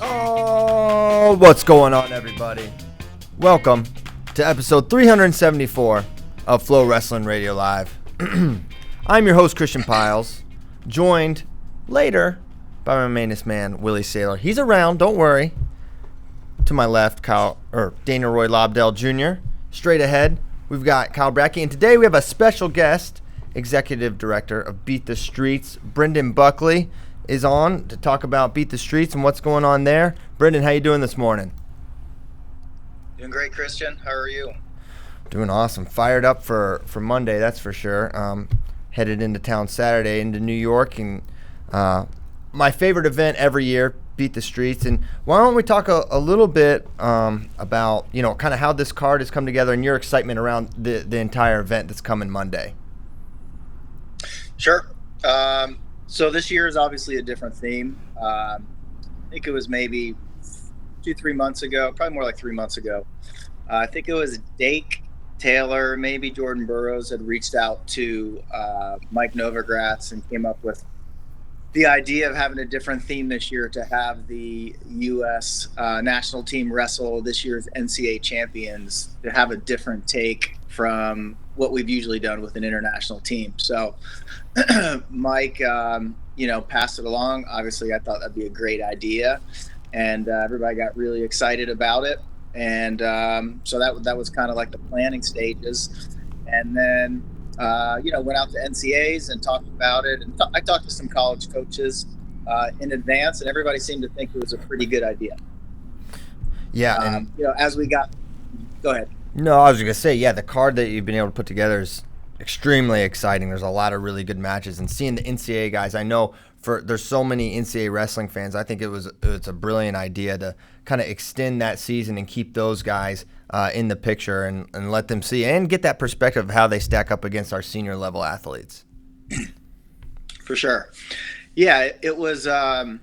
Oh, what's going on, everybody? Welcome to episode 374 of FloWrestling Radio Live. I'm your host, Christian Piles, joined later by my mainest man, Willie Saylor. He's around, don't worry. To my left, Daniel Roy Lobdell Jr. Straight ahead, we've got Kyle Brackey, and today we have a special guest, Executive Director of Beat the Streets, Brendan Buckley, is on to talk about Beat the Streets and what's going on there. Brendan, how you doing this morning? Doing great, Christian. How are you? Doing awesome. Fired up for Monday, that's for sure. Headed into town Saturday, into New York, and my favorite event every year, Beat the Streets. And why don't we talk a little bit about, kind of how this card has come together and your excitement around the entire event that's coming Monday. Sure. So this year is obviously a different theme. I think it was maybe 2-3 months ago, probably more like 3 months ago. I think it was Dake, Taylor, maybe Jordan Burroughs had reached out to Mike Novogratz and came up with the idea of having a different theme this year to have the U.S. National team wrestle this year's NCAA champions, to have a different take from what we've usually done with an international team. So Mike, passed it along. Obviously, I thought that'd be a great idea, and everybody got really excited about it. And so that was kind of like the planning stages. And then, went out to NCAAs and talked about it. And I talked to some college coaches in advance, and everybody seemed to think it was a pretty good idea. Yeah. As we got, go ahead. No, I was going to say, the card that you've been able to put together is extremely exciting. There's a lot of really good matches, and seeing the NCAA guys, I know there's so many NCAA wrestling fans. I think it's a brilliant idea to kind of extend that season and keep those guys in the picture and let them see and get that perspective of how they stack up against our senior level athletes. For sure. Yeah, it was, I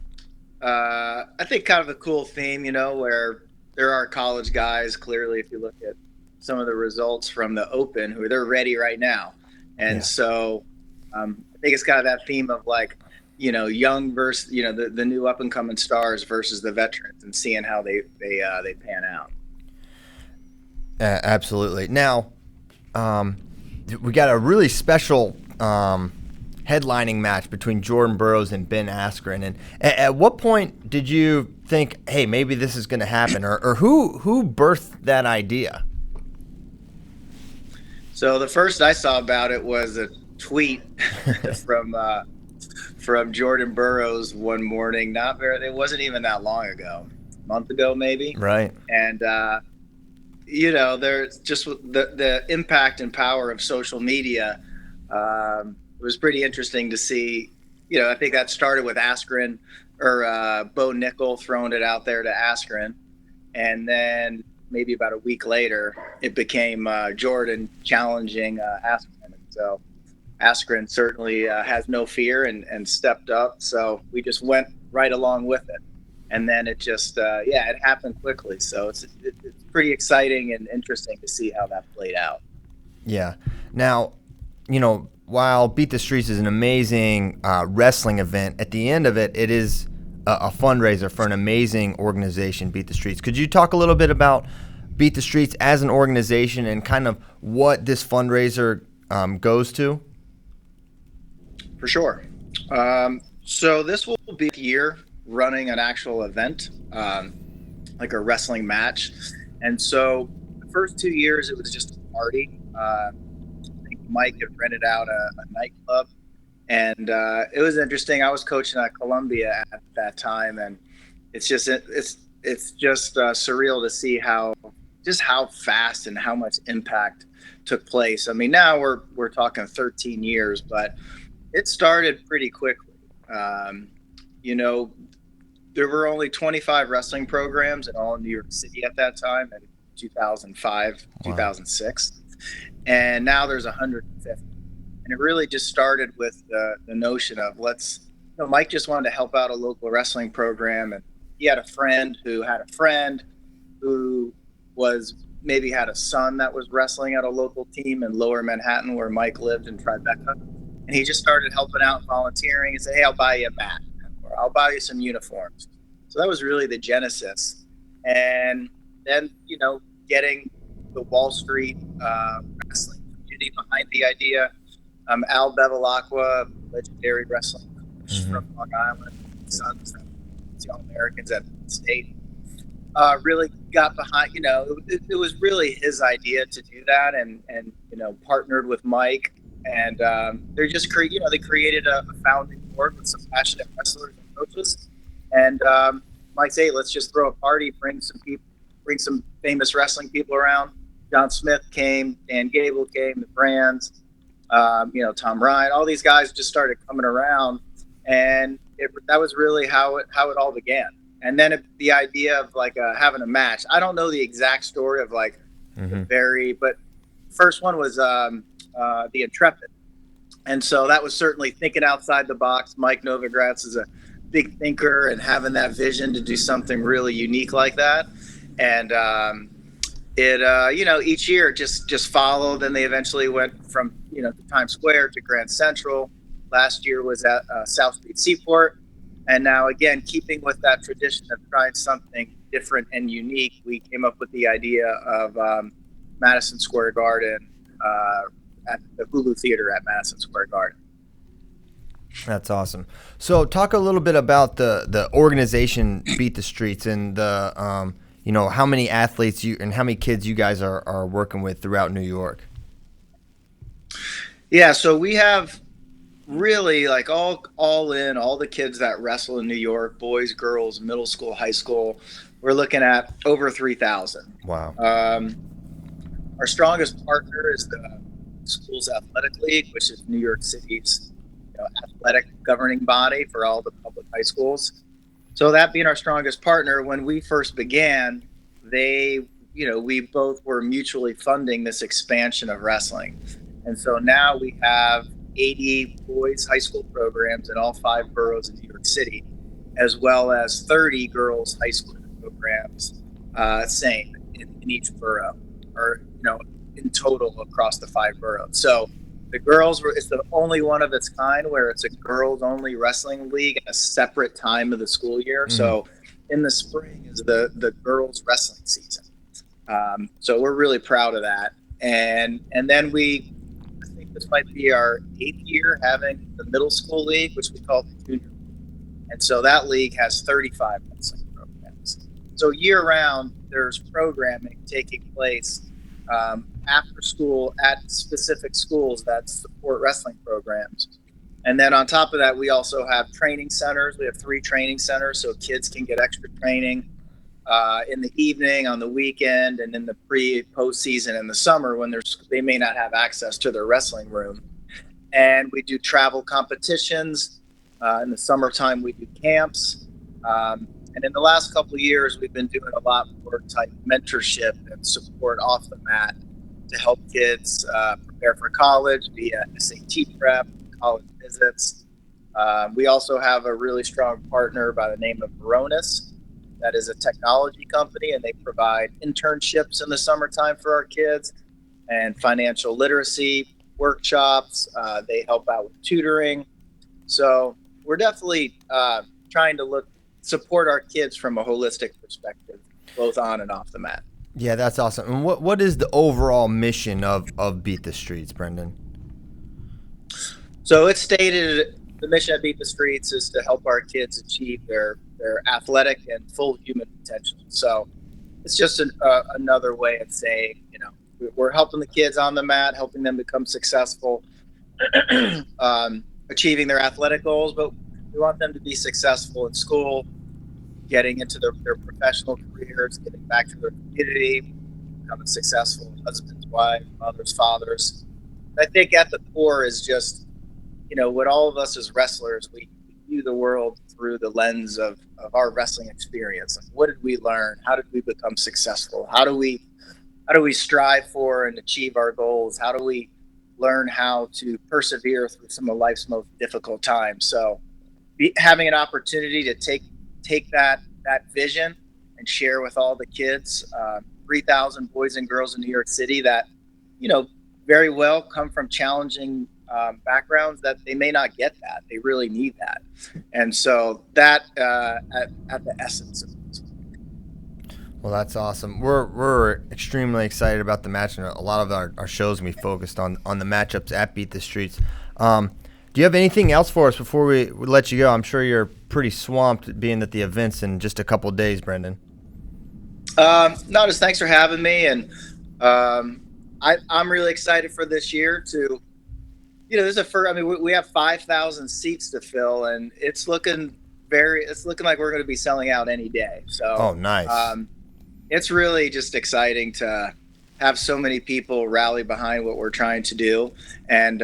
think, kind of a cool theme, where there are college guys, clearly, if you look at some of the results from the Open, who they're ready right now. And so I think it's kind of that theme of like, young versus, the new up and coming stars versus the veterans, and seeing how they pan out. Absolutely. Now, we got a really special headlining match between Jordan Burroughs and Ben Askren. And at what point did you think, hey, maybe this is going to happen, or who birthed that idea? So the first I saw about it was a tweet from Jordan Burroughs one morning. It wasn't even that long ago, a month ago maybe. Right. And there's just the impact and power of social media. It was pretty interesting to see. I think that started with Askren or Bo Nickel throwing it out there to Askren, and then maybe about a week later, it became Jordan challenging Askren. And so Askren certainly has no fear and stepped up. So we just went right along with it. And then it just, it happened quickly. So it's pretty exciting and interesting to see how that played out. Yeah. Now, while Beat the Streets is an amazing wrestling event, at the end of it, it is a fundraiser for an amazing organization, Beat the Streets. Could you talk a little bit about Beat the Streets as an organization and kind of what this fundraiser goes to? For sure. So this will be a year running an actual event, like a wrestling match. And so the first 2 years, it was just a party. I think Mike had rented out a nightclub. And it was interesting. I was coaching at Columbia at that time, and it's just surreal to see how fast and how much impact took place. I mean, now we're talking 13 years, but it started pretty quickly. There were only 25 wrestling programs in all of New York City at that time, in 2005, 2006, and now there's 150. And it really just started with the notion of Mike just wanted to help out a local wrestling program. And he had a friend who had a friend who maybe had a son that was wrestling at a local team in Lower Manhattan where Mike lived in Tribeca. And he just started helping out, volunteering, and said, hey, I'll buy you a mat, or I'll buy you some uniforms. So that was really the genesis. And then, getting the Wall Street wrestling community behind the idea. Al Bevilacqua, legendary wrestling coach from Long Island, sons of All-Americans at the state, really got behind. It was really his idea to do that, and partnered with Mike, and they're just they created a founding board with some passionate wrestlers and coaches, and Mike said, hey, let's just throw a party, bring some people, bring some famous wrestling people around. John Smith came, Dan Gable came, the Brands, Tom Ryan, all these guys just started coming around, and that was really how it all began. And then the idea of having a match. I don't know the exact story of but first one was the Intrepid, and so that was certainly thinking outside the box. Mike Novogratz is a big thinker, and having that vision to do something really unique like that, and each year just followed, and they eventually went from to Times Square to Grand Central. Last year was at South Street Seaport. And now, again, keeping with that tradition of trying something different and unique, we came up with the idea of Madison Square Garden, at the Hulu Theater at Madison Square Garden. That's awesome. So talk a little bit about the organization Beat the Streets, and the how many athletes and how many kids you guys are working with throughout New York. Yeah, so we have really all in all the kids that wrestle in New York, boys, girls, middle school, high school. We're looking at over 3,000. Wow. Our strongest partner is the Schools Athletic League, which is New York City's athletic governing body for all the public high schools. So that being our strongest partner, when we first began, we both were mutually funding this expansion of wrestling. And so now we have 80 boys high school programs in all 5 boroughs in New York City, as well as 30 girls high school programs, same in each borough, or in total across the 5 boroughs. So the girls it's the only one of its kind where it's a girls only wrestling league at a separate time of the school year. Mm-hmm. So in the spring is the girls wrestling season. So we're really proud of that. And then I think this might be our 8th year having the middle school league, which we call the junior league. And so that league has 35 wrestling programs. So year round, there's programming taking place after school at specific schools that support wrestling programs. And then on top of that, we also have training centers. We have 3 training centers so kids can get extra training in the evening, on the weekend, and in the post season in the summer when they may not have access to their wrestling room. And we do travel competitions. In the summertime, we do camps. And in the last couple of years, we've been doing a lot more type mentorship and support off the mat to help kids prepare for college via SAT prep, college visits. We also have a really strong partner by the name of Veronis. That is a technology company, and they provide internships in the summertime for our kids and financial literacy workshops. They help out with tutoring. So we're definitely trying to support our kids from a holistic perspective, both on and off the mat. Yeah, that's awesome. And what is the overall mission of Beat the Streets, Brendan? So it's stated the mission of Beat the Streets is to help our kids achieve their athletic and full human potential. So it's just another way of saying, we're helping the kids on the mat, helping them become successful, achieving their athletic goals, but we want them to be successful in school, getting into their professional careers, getting back to their community, becoming successful husbands, wives, mothers, fathers. I think at the core is just, what all of us as wrestlers, we view the world through the lens of our wrestling experience. Like, what did we learn? How did we become successful? How do we strive for and achieve our goals? How do we learn how to persevere through some of life's most difficult times? So having an opportunity to take that vision and share with all the kids, 3,000 boys and girls in New York City that, very well come from challenging backgrounds that they may not get that. They really need that. And so that at the essence of this. Well, that's awesome. We're extremely excited about the match, and a lot of our shows we focused on the matchups at Beat the Streets. Do you have anything else for us before we let you go? I'm sure you're pretty swamped being at the events in just a couple of days, Brendan. No, just thanks for having me, and I'm really excited for this year to, there's we have 5,000 seats to fill, and it's looking like we're going to be selling out any day. So, oh, nice. It's really just exciting to have so many people rally behind what we're trying to do, and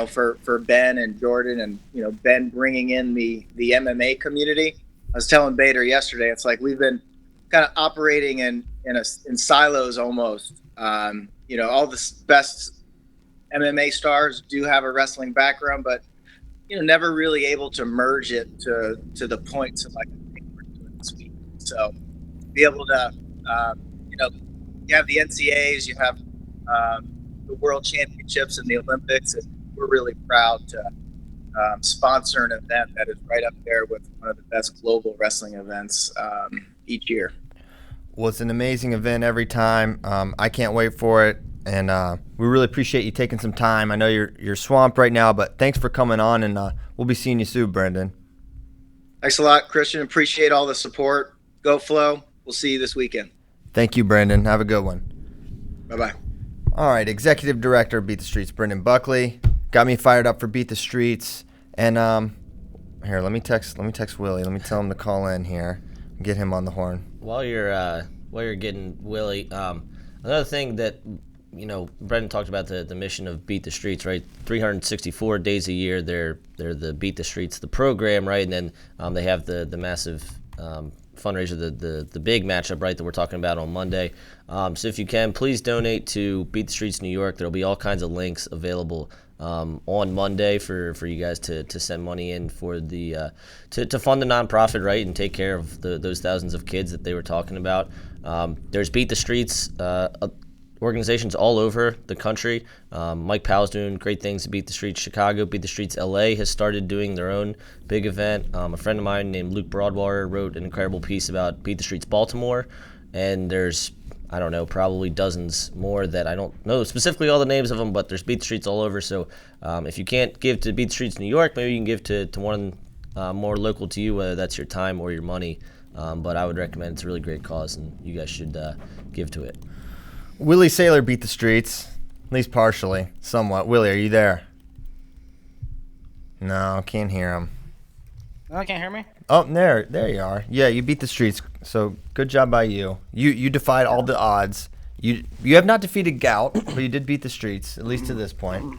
for Ben and Jordan, and Ben bringing in the MMA community. I was telling Bader yesterday, it's like we've been kind of operating in silos almost. All the best MMA stars do have a wrestling background, but never really able to merge it to the point to like I think we're doing this week. So be able to, you have the NCAs, you have the World Championships and the Olympics, and we're really proud to sponsor an event that is right up there with one of the best global wrestling events each year. Well, it's an amazing event every time. I can't wait for it, and we really appreciate you taking some time. I know you're swamped right now, but thanks for coming on, and we'll be seeing you soon, Brendan. Thanks a lot, Christian. Appreciate all the support. Go Flo. We'll see you this weekend. Thank you, Brendan. Have a good one. Bye-bye. All right, Executive Director of Beat the Streets, Brendan Buckley. Got me fired up for Beat the Streets. And here, let me text Willie. Let me tell him to call in here and get him on the horn. While you're getting Willie, another thing that Brendan talked about the mission of Beat the Streets, right? 364 days a year, they're the Beat the Streets, the program, right? And then they have the massive fundraiser, the big matchup, right, that we're talking about on Monday. So if you can, please donate to Beat the Streets New York. There'll be all kinds of links available on Monday for you guys to send money in for the to fund the nonprofit, right, and take care of those thousands of kids that they were talking about. There's Beat the Streets organizations all over the country. Mike Powell's doing great things to Beat the Streets Chicago. Beat the Streets LA has started doing their own big event. A friend of mine named Luke Broadwater wrote an incredible piece about Beat the Streets Baltimore, and there's, I don't know, probably dozens more that I don't know specifically all the names of them, but there's Beat the Streets all over. So if you can't give to Beat the Streets New York, maybe you can give to one more local to you, whether that's your time or your money. But I would recommend, it's a really great cause, and you guys should give to it. Willie Saylor beat the streets, at least partially, somewhat. Willie, are you there? No, can't hear him. Oh, can't hear me? Oh, there you are. Yeah, you beat the streets, so good job by you. You defied all the odds. You have not defeated Gout, but you did beat the streets, at least to this point.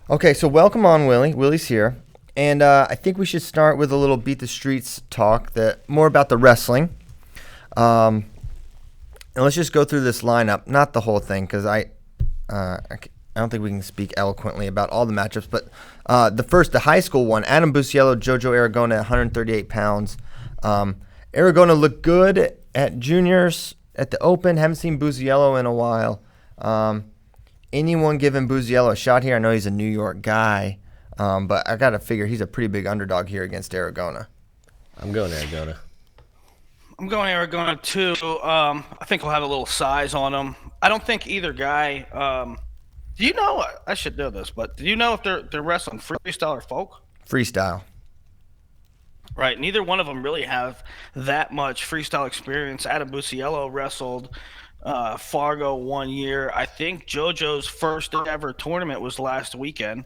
Okay, so welcome on, Willie. Willie's here. And I think we should start with a little Beat the Streets talk, more about the wrestling. And let's just go through this lineup, not the whole thing, because I don't think we can speak eloquently about all the matchups. But the high school one, Adam Busiello, Jojo Aragona, 138 pounds. Aragona looked good at juniors at the Open. Haven't seen Busiello in a while. Anyone giving Busiello a shot here? I know he's a New York guy, but I got to figure he's a pretty big underdog here against Aragona. I'm going Aragona. I'm going Aragona too. I think he'll have a little size on him. I don't think either guy. Do you know? I should know this, but do you know if they're wrestling freestyle or folk? Freestyle. Right. Neither one of them really have that much freestyle experience. Adam Busiello wrestled Fargo 1 year. I think JoJo's first ever tournament was last weekend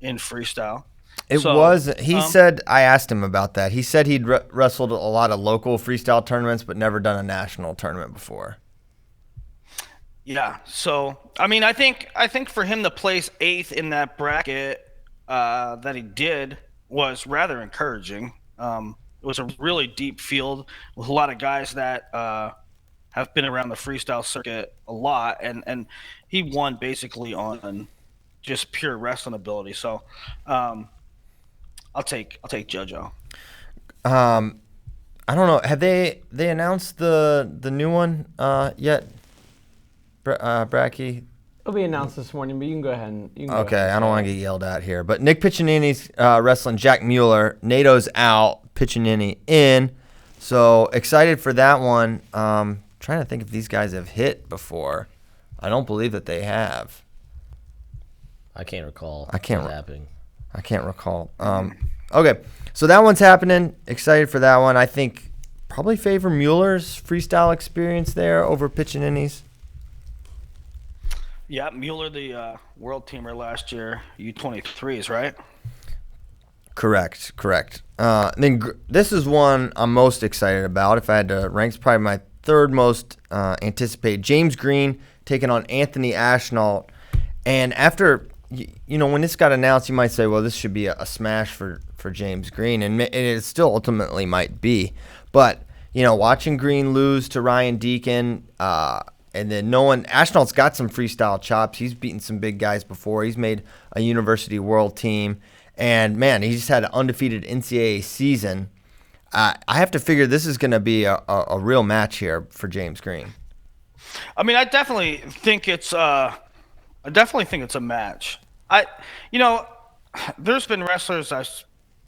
in freestyle. He said, I asked him about that. He said he'd wrestled a lot of local freestyle tournaments, but never done a national tournament before. Yeah. So, I mean, I think for him to place 8th in that bracket that he did was rather encouraging. It was a really deep field with a lot of guys that have been around the freestyle circuit a lot, and he won basically on just pure wrestling ability. So, I'll take JoJo. I don't know. Have they announced the new one yet? Bracky? It'll be announced this morning, but you can go ahead and Okay, I don't want to get yelled at here. But Nick Piccinini's wrestling Jack Mueller. Nato's out, Piccinini in. So excited for that one. Trying to think if these guys have hit before. I don't believe that they have. I can't recall. Happening. I can't recall. Okay, so that one's happening. Excited for that one. I think probably favor Mueller's freestyle experience there over Piccinini's. Yeah, Mueller, the world teamer last year, U23s, right? Correct. Then this is one I'm most excited about. If I had to rank, it's probably my third most anticipated. James Green taking on Anthony Ashnault. And after, when this got announced, you might say, well, this should be a smash for James Green. And it still ultimately might be. But, watching Green lose to Ryan Deakin, and then Ashnault's got some freestyle chops. He's beaten some big guys before. He's made a university world team. And, man, he just had an undefeated NCAA season. I have to figure this is going to be a real match here for James Green. I mean, I definitely think it's a match. There's been wrestlers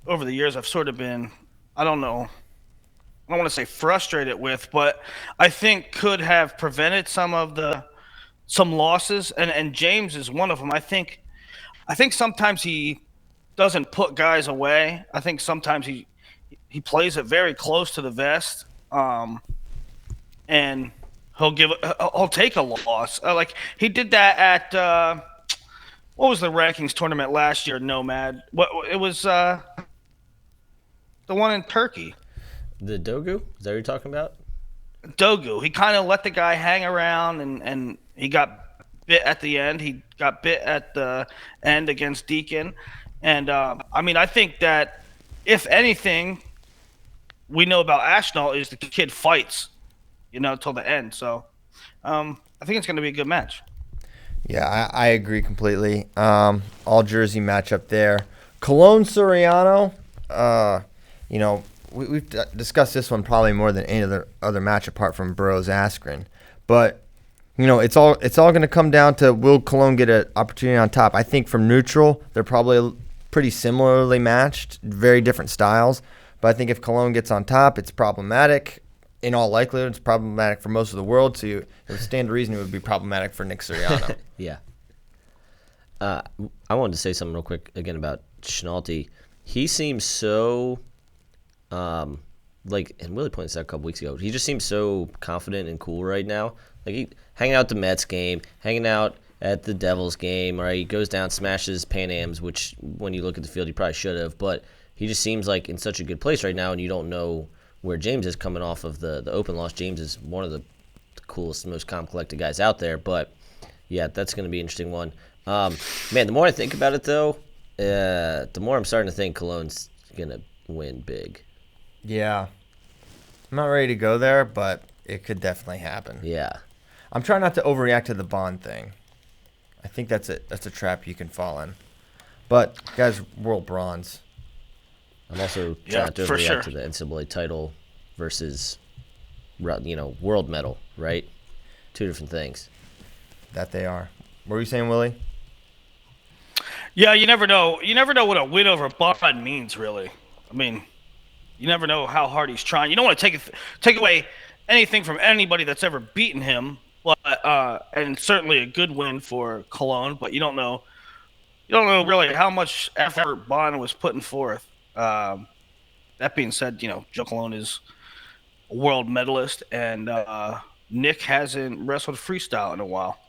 over the years I've sort of been, I don't want to say frustrated with, but I think could have prevented some losses, and James is one of them. I think sometimes he doesn't put guys away. I think sometimes he plays it very close to the vest, and he'll take a loss. Like he did that at what was the rankings tournament last year? Nomad. It was the one in Turkey. The Dogu? Is that what you're talking about? Dogu. He kind of let the guy hang around, and he got bit at the end. He got bit at the end against Deakin. And, I think that, if anything, we know about Ashnault is the kid fights, till the end. So I think it's going to be a good match. Yeah, I agree completely. All Jersey matchup there. Cologne Soriano, We've discussed this one probably more than any other match apart from Burroughs Askren, but it's all going to come down to, will Cologne get an opportunity on top? I think from neutral they're probably pretty similarly matched, very different styles. But I think if Cologne gets on top, it's problematic. In all likelihood, it's problematic for most of the world. So it would stand to reason it would be problematic for Nick Soriano. Yeah. I wanted to say something real quick again about Schnalte. He seems so. And Willie pointed this out a couple weeks ago. He just seems so confident and cool right now. Like he hanging out at the Mets game, hanging out at the Devils game. Right, he goes down, smashes Pan Ams, which when you look at the field, he probably should have. But he just seems like in such a good place right now, and you don't know where James is coming off of the open loss. James is one of the coolest, most calm, collected guys out there. But yeah, that's going to be an interesting one. Man, the more I think about it though, the more I'm starting to think Cologne's going to win big. Yeah. I'm not ready to go there, but it could definitely happen. Yeah. I'm trying not to overreact to the Bond thing. I think that's a trap you can fall in. But, guys, world bronze. I'm also trying not to overreact to the NCAA title versus, world medal, right? Two different things. That they are. What were you saying, Willie? Yeah, you never know. You never know what a win over Bond means, really. I mean, you never know how hard he's trying. You don't want to take away anything from anybody that's ever beaten him, but and certainly a good win for Cologne. But you don't know really how much effort Bond was putting forth. That being said, Joe Cologne is a world medalist, and Nick hasn't wrestled freestyle in a while.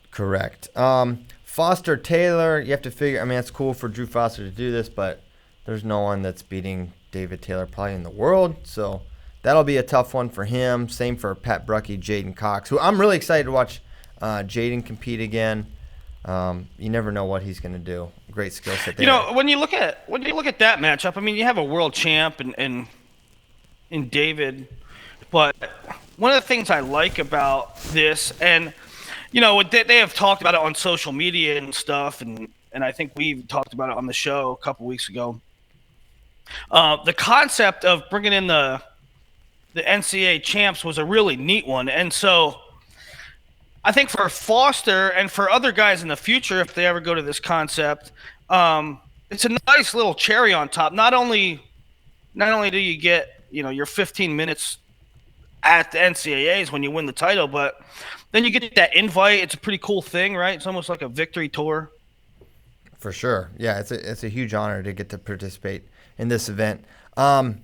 Correct. Foster Taylor, you have to figure. I mean, it's cool for Drew Foster to do this, but there's no one that's beating David Taylor probably in the world, so that'll be a tough one for him. Same for Pat Bruckey, Jaden Cox, who I'm really excited to watch Jaden compete again. You never know what he's going to do. Great skill set there. When you look at that matchup, I mean, you have a world champ in David, but one of the things I like about this, and they have talked about it on social media and stuff, and I think we talked about it on the show a couple weeks ago. The concept of bringing in the NCAA champs was a really neat one, and so I think for Foster and for other guys in the future, if they ever go to this concept, it's a nice little cherry on top. Not only do you get your 15 minutes at the NCAAs when you win the title, but then you get that invite. It's a pretty cool thing, right? It's almost like a victory tour. For sure. Yeah, it's a huge honor to get to participate in this event. And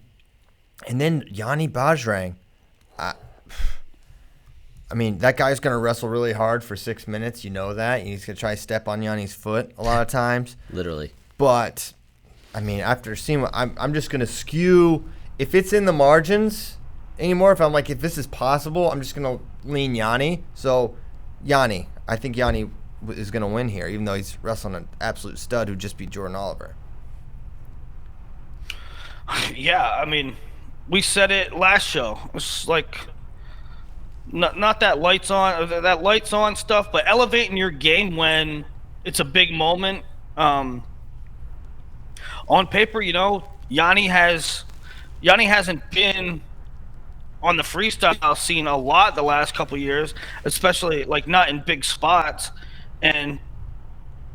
then Yanni Bajrang. I mean, that guy's going to wrestle really hard for 6 minutes. You know that. He's going to try to step on Yanni's foot a lot of times. Literally. But, I mean, after seeing what I'm just going to skew. If it's in the margins anymore, if this is possible, I'm just going to lean Yanni. So, Yanni. I think Yanni is going to win here, even though he's wrestling an absolute stud who just beat Jordan Oliver. Yeah, I mean, we said it last show. It's like not that lights on stuff, but elevating your game when it's a big moment. On paper, Yanni hasn't been on the freestyle scene a lot the last couple of years, especially not in big spots. And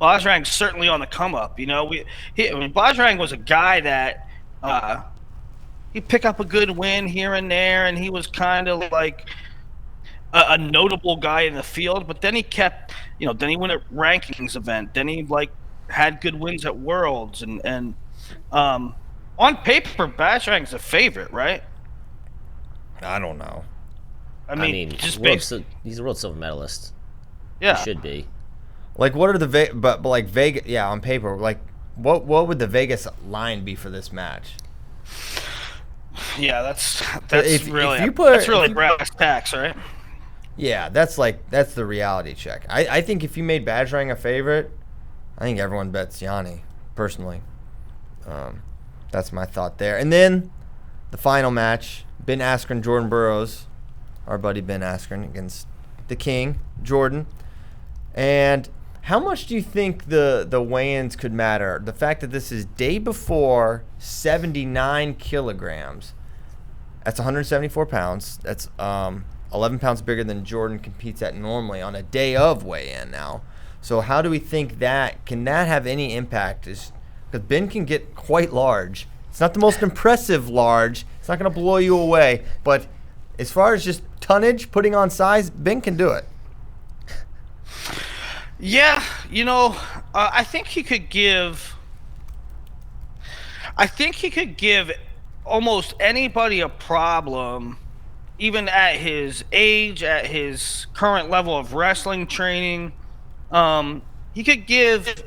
Bajrang's certainly on the come up. Bajrang was a guy that he'd pick up a good win here and there, and he was kind of like a notable guy in the field. But then he kept, then he won a rankings event. Then he had good wins at Worlds, and on paper, Bajrang's a favorite, right? I don't know. I mean he's a world silver medalist. Yeah, he should be. What are the Vegas? Yeah, on paper, what would the Vegas line be for this match? Yeah, that's really brass tacks, right? Yeah, that's the reality check. I think if you made Bajrang a favorite, I think everyone bets Yanni, personally. That's my thought there. And then the final match, Ben Askren, Jordan Burroughs, our buddy Ben Askren against the King, Jordan. And how much do you think the weigh-ins could matter? The fact that this is day before 79 kilograms. That's 174 pounds. That's 11 pounds bigger than Jordan competes at normally on a day of weigh-in now. So how do we think can that have any impact? Because Ben can get quite large. It's not the most impressive large. It's not going to blow you away. But as far as just tonnage, putting on size, Ben can do it. Yeah, I think he could give almost anybody a problem, even at his age, at his current level of wrestling training. He could give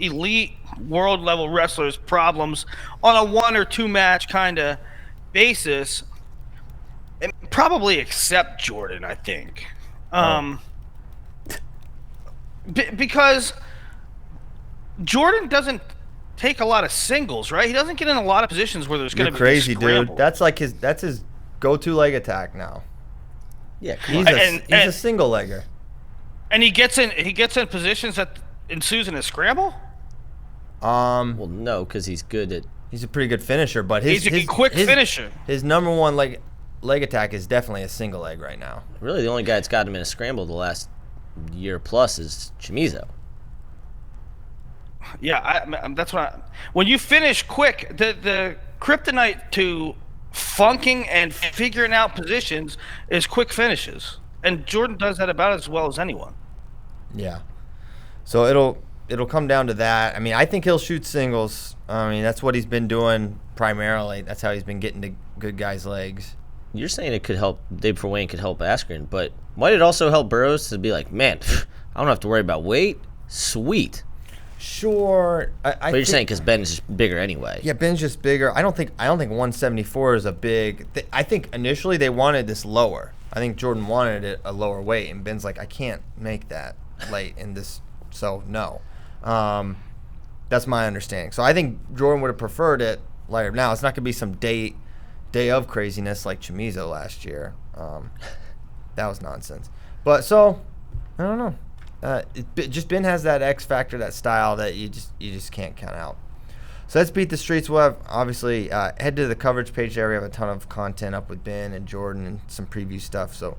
elite world level wrestlers problems on a 1 or 2 match kind of basis, and probably except Jordan, I think. Because Jordan doesn't take a lot of singles, right? He doesn't get in a lot of positions where there's going to be crazy, scramble. dude. That's his go-to leg attack now. Yeah, he's a single legger. And he gets in positions that ensues in a scramble? Well, no, because he's good at. He's a pretty good finisher, but he's a quick finisher. His number one leg attack is definitely a single leg right now. Really, the only guy that's got him in a scramble the last year plus is Chimizo. Yeah, that's what. When you finish quick, the kryptonite to funking and figuring out positions is quick finishes, and Jordan does that about as well as anyone. Yeah, so it'll come down to that. I mean, I think he'll shoot singles. I mean, that's what he's been doing primarily. That's how he's been getting to good guys' legs. You're saying it could help, Dave for Wayne could help Askren, but might it also help Burroughs to be like, man, I don't have to worry about weight? Sweet. Sure. But you're saying because Ben's just bigger anyway. Yeah, Ben's just bigger. I don't think 174 is a big. I think initially they wanted this lower. I think Jordan wanted it a lower weight, and Ben's like, I can't make that light in this, so no. That's my understanding. So I think Jordan would have preferred it lighter. Now it's not going to be some day of craziness like Chimizo last year. That was nonsense. But so I don't know. Just Ben has that X factor, that style that you just can't count out. So let's beat the streets. We'll have obviously head to the coverage page there. We have a ton of content up with Ben and Jordan and some preview stuff. So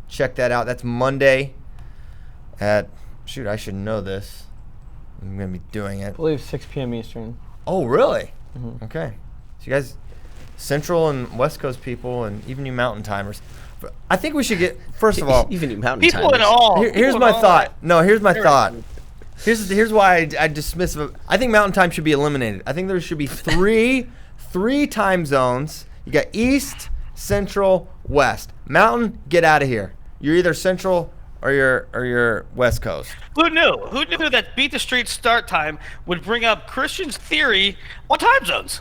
check that out. That's Monday at, shoot, I should know this. I'm going to be doing it. I believe 6 p.m. Eastern. Oh, really? Mm-hmm. Okay. So you guys, Central and West Coast people, and even you Mountain Timers, I think we should get, first of all, even you Mountain People Timers. in all. here's my thought. No, here's my thought. Here's why I dismiss it. I think Mountain Time should be eliminated. I think there should be three time zones. You got East, Central, West. Mountain, get out of here. You're either Central or you're West Coast. Who knew? Who knew that Beat the Street start time would bring up Christian's theory on time zones?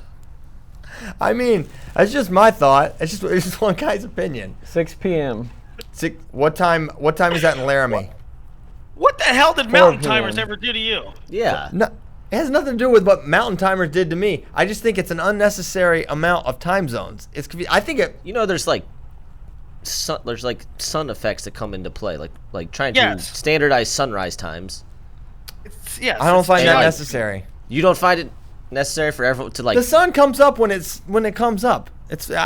I mean, that's just my thought. It's just one guy's opinion. 6 p.m. What time is that in Laramie? What the hell did 4 Mountain p.m. Timers ever do to you? Yeah. No, it has nothing to do with what Mountain Timers did to me. I just think it's an unnecessary amount of time zones. I think it. You know, there's like sun effects that come into play, like trying Yes. to standardize sunrise times. Yes. I don't find that like- necessary. You don't find it necessary for everyone to like. The sun comes up when it comes up. It's No,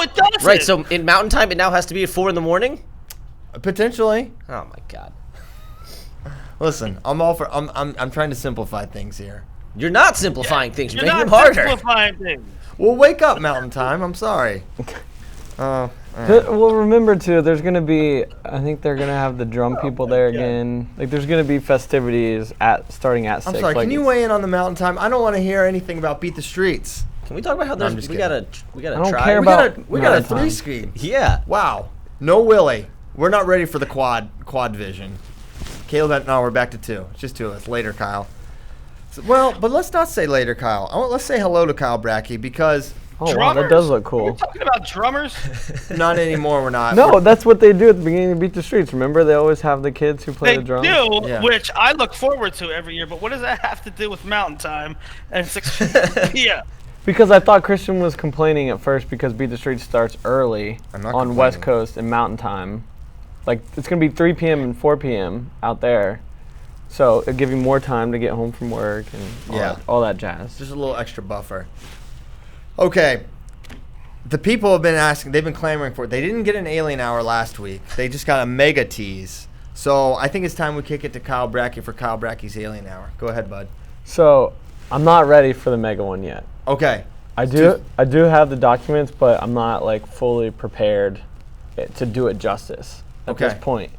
it doesn't. Right. So in Mountain Time, it now has to be at 4 a.m. potentially. Oh my God. Listen, I'm trying to simplify things here. You're not simplifying things. You're You're making not them harder. simplifying things. Well, wake up, Mountain Time. I'm sorry. Well, remember too, there's gonna be. I think they're gonna have the drum people there again. Like, there's gonna be festivities starting at 6. I'm sorry. Like, Can you weigh in on the Mountain Time? I don't want to hear anything about Beat the Streets. Can we talk about how No, I'm there's just we kidding. gotta I don't try? care We about got a Mountain Time. 3-screen. Yeah. Wow. No Willie. We're not ready for the quad vision. Caleb, no, we're back to 2. It's just 2 of us. Later, Kyle. Well, but let's not say later, Kyle. Let's say hello to Kyle Brackey because Oh wow, Drummers? that does look We're cool. talking about drummers. not anymore. We're not. No, that's what they do at the beginning of Beat the Streets. Remember, they always have the kids who play They the drums. do, Yeah. which I look forward to every year. But what does that have to do with Mountain Time and 6 p.m.? Because I thought Christian was complaining at first because Beat the Streets starts early I'm not on West complaining. Coast and Mountain Time. Like, it's going to be 3 p.m. and 4 p.m. out there. So it'll give you more time to get home from work and all that jazz. Just a little extra buffer. Okay. The people have been asking, they've been clamoring for it. They didn't get an Alien Hour last week. They just got a mega tease. So I think it's time we kick it to Kyle Brackey for Kyle Brackey's Alien Hour. Go ahead, bud. So I'm not ready for the mega one yet. Okay. I do have the documents, but I'm not like fully prepared to do it justice at this Okay. point.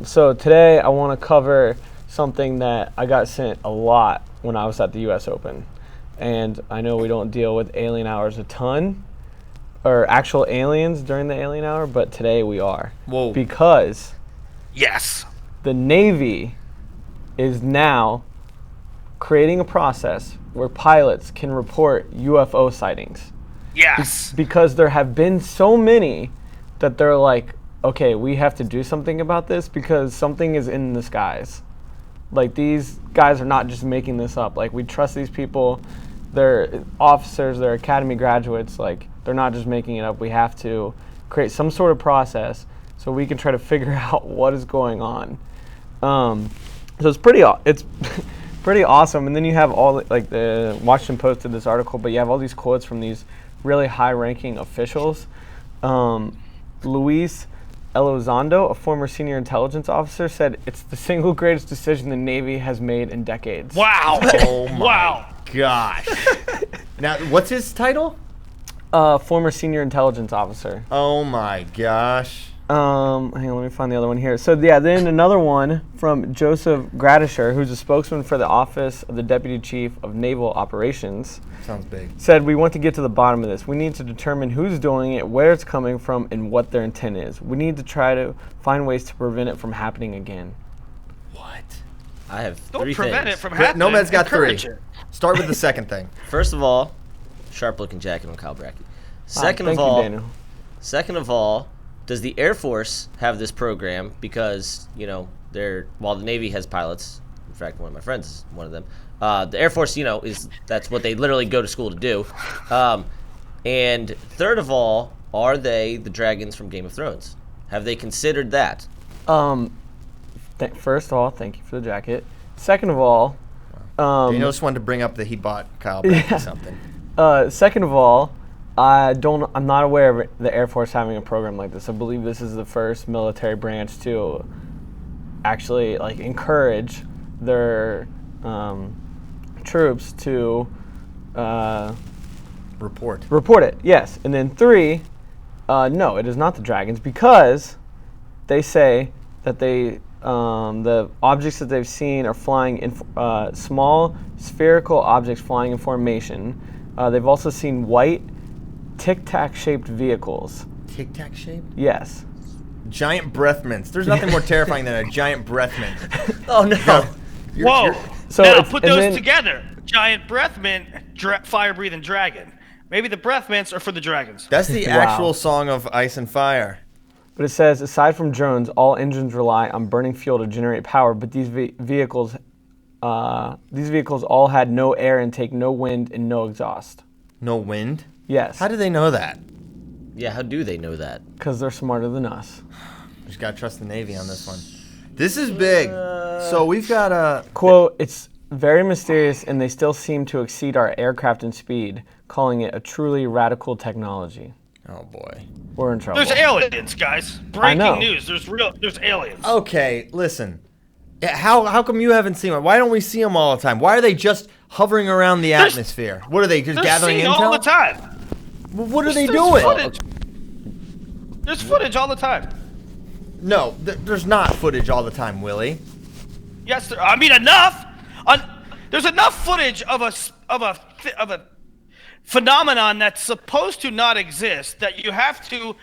So today I want to cover something that I got sent a lot when I was at the U.S. Open. And I know we don't deal with alien hours a ton, or actual aliens during the alien hour, but today we are. Whoa. Because Yes. the Navy is now creating a process where pilots can report UFO sightings. Yes. Because there have been so many that they're like, okay, we have to do something about this because something is in the skies. Like, these guys are not just making this up. Like, we trust these people. They're officers, they're academy graduates. Like, they're not just making it up. We have to create some sort of process so we can try to figure out what is going on. So it's pretty awesome. And then you have all, like, the Washington Post did this article, but you have all these quotes from these really high-ranking officials. Luis Elizondo, a former senior intelligence officer, said it's the single greatest decision the Navy has made in decades. Wow. Oh my Wow. gosh. Now, what's his title? Former senior intelligence officer. Oh my gosh. Hang on, let me find the other one here. So yeah, then another one from Joseph Gradisher, who's a spokesman for the Office of the Deputy Chief of Naval Operations, Sounds big. said, we want to get to the bottom of this. We need to determine who's doing it, where it's coming from, and what their intent is. We need to try to find ways to prevent it from happening again. What? I have Don't three prevent things. it from happening. Nomad's got 3. Encourage it. Start with the second thing. First of all, sharp looking jacket on Kyle Brackey. Second Thank of all, you, Daniel. Second of all, does the Air Force have this program? Because, you know, while the Navy has pilots, in fact, one of my friends is one of them, the Air Force, you know, that's what they literally go to school to do. And third of all, are they the dragons from Game of Thrones? Have they considered that? First of all, thank you for the jacket. Second of all, Daniel just wanted to bring up that he bought Kyle Brackey something. second of all, I'm not aware of the Air Force having a program like this. I believe this is the first military branch to actually like encourage their troops to report it. Yes, and then 3, no, it is not the dragons, because they say that the objects that they've seen are flying in small spherical objects flying in formation. They've also seen white tic-tac shaped vehicles. Tic-tac shaped? Yes. Giant breath mints. There's nothing more terrifying than a giant breath mint. Oh no! Whoa! So now put those then, together. Giant breath mint, fire-breathing dragon. Maybe the breath mints are for the dragons. That's the actual song of Ice and Fire. But it says, aside from drones, all engines rely on burning fuel to generate power. But these vehicles all had no air intake, no wind, and no exhaust. No wind? Yes. How do they know that? Yeah, how do they know that? Because they're smarter than us. Just gotta trust the Navy on this one. This is big. So we've got a quote. It's very mysterious, and they still seem to exceed our aircraft in speed, calling it a truly radical technology. Oh boy. We're in trouble. There's aliens, guys. Breaking news. There's aliens. Okay, listen. How come you haven't seen them? Why don't we see them all the time? Why are they just hovering around the atmosphere? What are they just gathering seen intel? all the time. What are they There's doing? Footage. There's footage all the time. No, there's not footage all the time, Willie. Yes, I mean enough. There's enough footage of a phenomenon that's supposed to not exist that you have to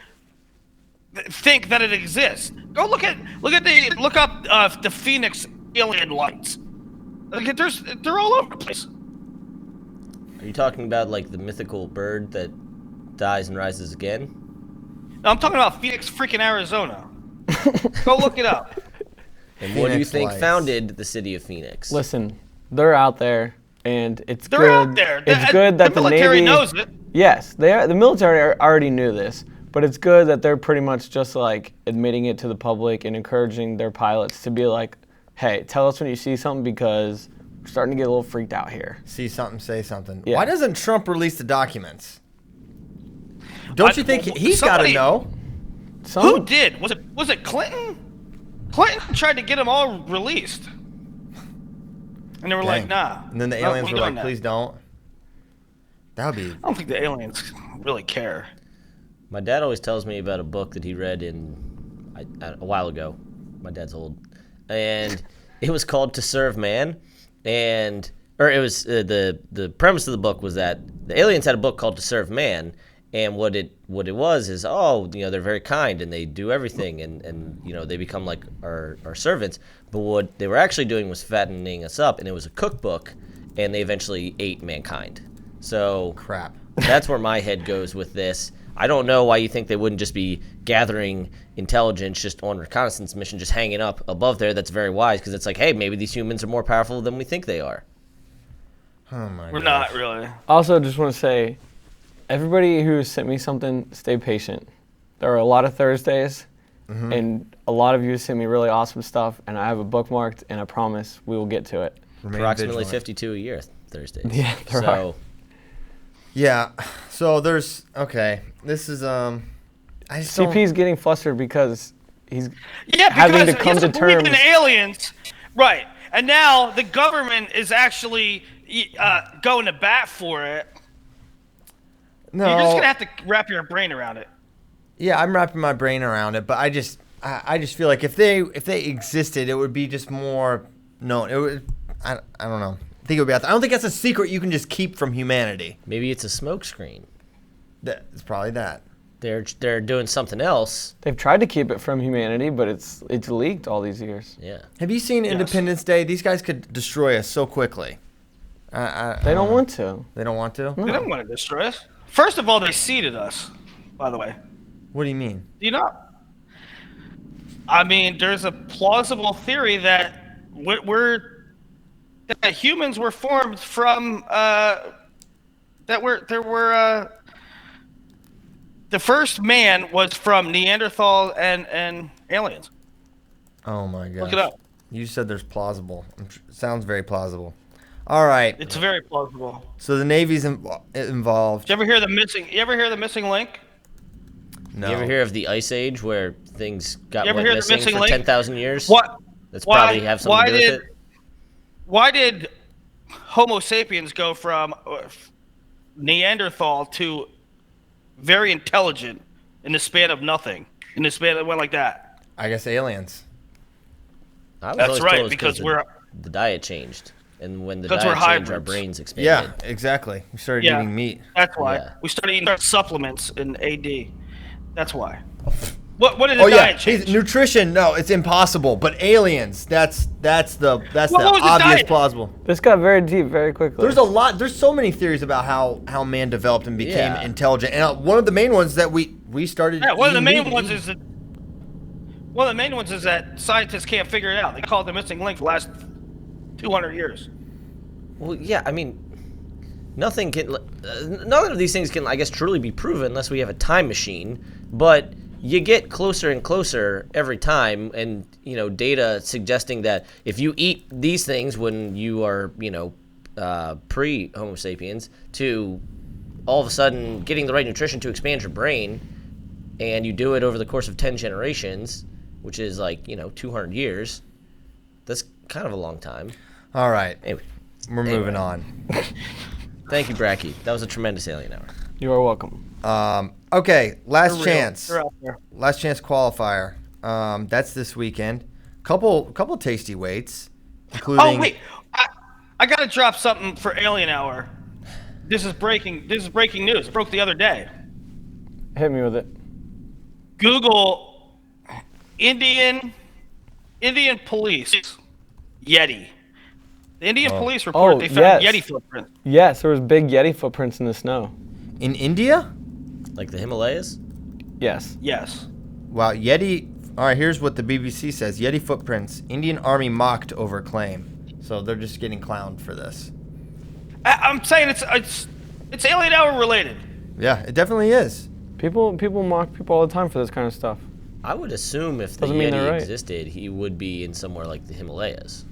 think that it exists. Go look up the Phoenix alien lights. They're all over the place. Are you talking about like the mythical bird that dies and rises again? No, I'm talking about Phoenix, freaking Arizona. Go look it up. And what do you Phoenix think lights. founded the city of Phoenix? Listen, they're out there, and it's They're good. out there. It's good that the military Navy knows it. Yes, the military already knew this, but it's good that they're pretty much just like admitting it to the public and encouraging their pilots to be like, "Hey, tell us when you see something because we're starting to get a little freaked out here." See something, say something. Yeah. Why doesn't Trump release the documents? Don't you think he's got to somebody- know? Who did? Was it Clinton? Clinton tried to get them all released, and they were like, Dang. "Nah." And then the no, aliens we're were doing like, that. please don't. That would be... I don't think the aliens really care. My dad always tells me about a book that he read a while ago. My dad's old, and it was called "To Serve Man," or it was the premise of the book was that the aliens had a book called "To Serve Man," and what it was is they're very kind and they do everything and they become like our servants. But what they were actually doing was fattening us up, and it was a cookbook, and they eventually ate mankind. So Crap. that's where my head goes with this. I don't know why you think they wouldn't just be gathering intelligence just on reconnaissance mission, just hanging up above there. That's very wise, because it's like, hey, maybe these humans are more powerful than we think they are. Oh my We're gosh. not really. Also, just want to say, everybody who sent me something, stay patient. There are a lot of Thursdays, and a lot of you sent me really awesome stuff, and I have it bookmarked, and I promise we will get to it. Remain Approximately vigilant. 52 a year Thursdays. Yeah, there so are. Yeah. So there's... Okay. This is... I just don't... CP's getting flustered because he's Yeah, having because to come he to doesn't believe in terms. aliens, right? And now the government is actually going to bat for it. No. You're just gonna have to wrap your brain around it. Yeah, I'm wrapping my brain around it, but I just feel like if they existed, it would be just more known. It would... I don't know. I think it would be out there. I don't think that's a secret you can just keep from humanity. maybe it's a smokescreen. It's probably that. They're doing something else. They've tried to keep it from humanity, but it's leaked all these years. Yeah. Have you seen Independence Day? These guys could destroy us so quickly. They don't want to. They don't want to? They don't want to destroy us. First of all, they seeded us. By the way, What do you mean? do you know? I mean, there's a plausible theory that that humans were formed from the first man was from Neanderthal and aliens. Oh my gosh. Look it up. You said there's plausible. Sounds very plausible. All right. It's very plausible. So the Navy's involved. Did you ever hear the missing link? No. You ever hear of the Ice Age where things got You ever went hear the missing missing for link? 10,000 years? What? That's probably have something to do with it. Why did Homo sapiens go from Neanderthal to very intelligent in the span of nothing? In the span that went like that? I guess aliens. I was That's always right, told it's because the diet changed, and when the Because diet we're changed, our hybrids. brains expanded. Yeah, exactly. We started eating meat. That's why. Yeah. We started eating supplements in AD. That's why. What did the Oh yeah, diet change? nutrition. No, it's impossible. But aliens. That's the What was the obvious diet? plausible. This got very deep very quickly. There's a lot. There's so many theories about how man developed and became Yeah. intelligent. And one of the main ones that we started. Yeah, one of the eating main meat. ones is that scientists can't figure it out. They call it the missing link for the last 200 years. Well, yeah, I mean, none of these things can, I guess, truly be proven unless we have a time machine. But you get closer and closer every time, and data suggesting that if you eat these things when you are, pre Homo sapiens, to all of a sudden getting the right nutrition to expand your brain, and you do it over the course of 10 generations, which is like 200 years. That's kind of a long time. All right. Anyway. We're moving on. Thank you, Bracky. That was a tremendous alien hour. You are welcome. Okay, last They're real. chance. They're out there. Last chance qualifier. That's this weekend. Couple tasty weights, including. Oh wait, I gotta drop something for Alien Hour. This is breaking news. It broke the other day. Hit me with it. Google Indian police Yeti. The Indian police report they found yes. Yeti footprints. Yes, there was big Yeti footprints in the snow. In India? Like the Himalayas? Yes. Yes. Wow, Yeti. All right, here's what the BBC says: Yeti footprints. Indian Army mocked over claim. So they're just getting clowned for this. I'm saying it's Alien Hour related. Yeah, it definitely is. People mock people all the time for this kind of stuff. I would assume if the Doesn't mean they're Yeti right. existed, he would be in somewhere like the Himalayas.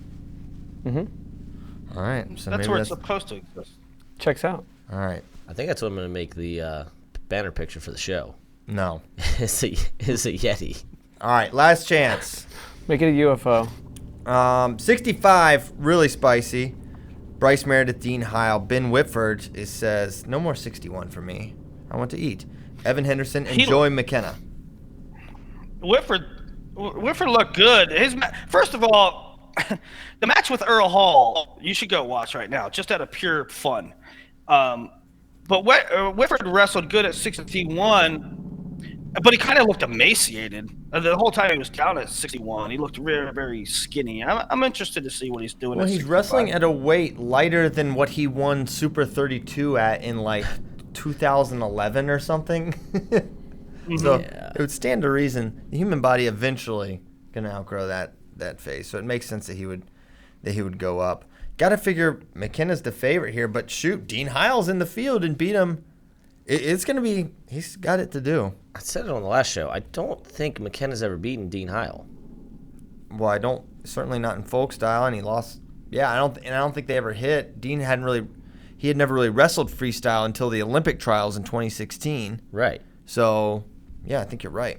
All right, so That's maybe where it's supposed to exist. Checks out. All right. I think that's what I'm going to make the banner picture for the show. No. It's a Yeti. All right, last chance. Make it a UFO. 65, really spicy. Bryce Meredith, Dean Heil, Ben Whitford says, no more 61 for me. I want to eat. Evan Henderson and Joey McKenna. Whitford looked good. First of all, the match with Earl Hall, you should go watch right now, just out of pure fun. But Whitford wrestled good at 61, but he kind of looked emaciated. The whole time he was down at 61, he looked very, very skinny. I'm interested to see what he's doing. Well, at he's 65. wrestling at a weight lighter than what he won Super 32 at in like 2011 or something. So Yeah. it would stand to reason the human body eventually gonna outgrow that phase. So it makes sense that he would go up. Got to figure McKenna's the favorite here, but shoot, Dean Heil's in the field and beat him. It's gonna be. He's got it to do. I said it on the last show. I don't think McKenna's ever beaten Dean Heil. Well, I don't. Certainly not in folk style, and he lost. Yeah, I don't think they ever hit. Dean had never really wrestled freestyle until the Olympic trials in 2016. Right. So, yeah, I think you're right.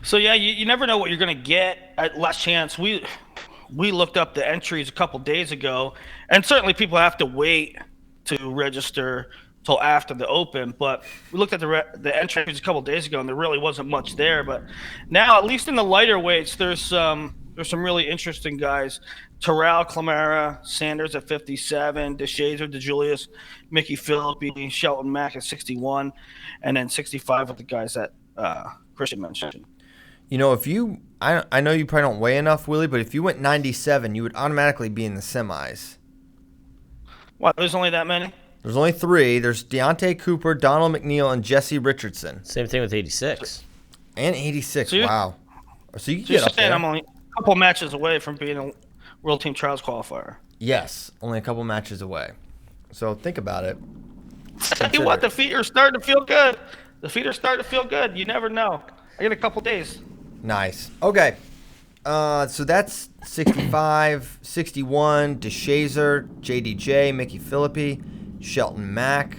So yeah, you never know what you're gonna get at Last Chance. We looked up the entries a couple days ago, and certainly people have to wait to register till after the Open. But we looked at the entries a couple days ago, and there really wasn't much there. But now, at least in the lighter weights, there's some really interesting guys. Terrell Clamara, Sanders at 57, DeShazer, DeJulius, Mickey Philippi, Shelton Mack at 61, and then 65 with the guys that Christian mentioned. You know, I know you probably don't weigh enough, Willie, but if you went 97, you would automatically be in the semis. What? There's only that many? There's only 3. There's Deontay Cooper, Donald McNeil, and Jesse Richardson. Same thing with 86. And 86, So wow. So you can So you're get up saying there. I'm only a couple matches away from being a World Team Trials qualifier. Yes, only a couple matches away. So think about it. Tell you what, the feet are starting to feel good. You never know. I got a couple days. Nice. Okay. So that's 65, 61, DeShazer, JDJ, Mickey Philippi, Shelton Mack.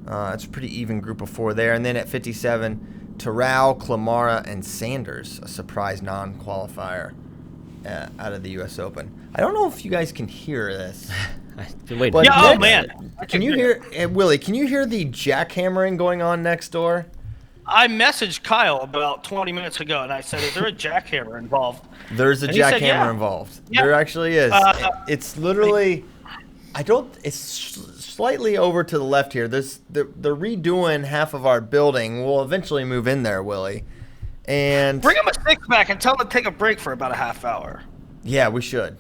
It's a pretty even group of 4 there. And then at 57, Terrell, Clamara, and Sanders, a surprise non-qualifier out of the U.S. Open. I don't know if you guys can hear this. I've been waiting. But Yeah, oh next- man. Can you hear, Willie, can you hear the jackhammering going on next door? I messaged Kyle about 20 minutes ago, and I said, "Is there a jackhammer involved?" There's a And he said, jackhammer yeah. involved. Yeah. There actually is. It's literally, it's slightly over to the left here. They're redoing half of our building. We'll eventually move in there, Willie. And Bring him a six-pack and tell him to take a break for about a half hour. yeah, we should.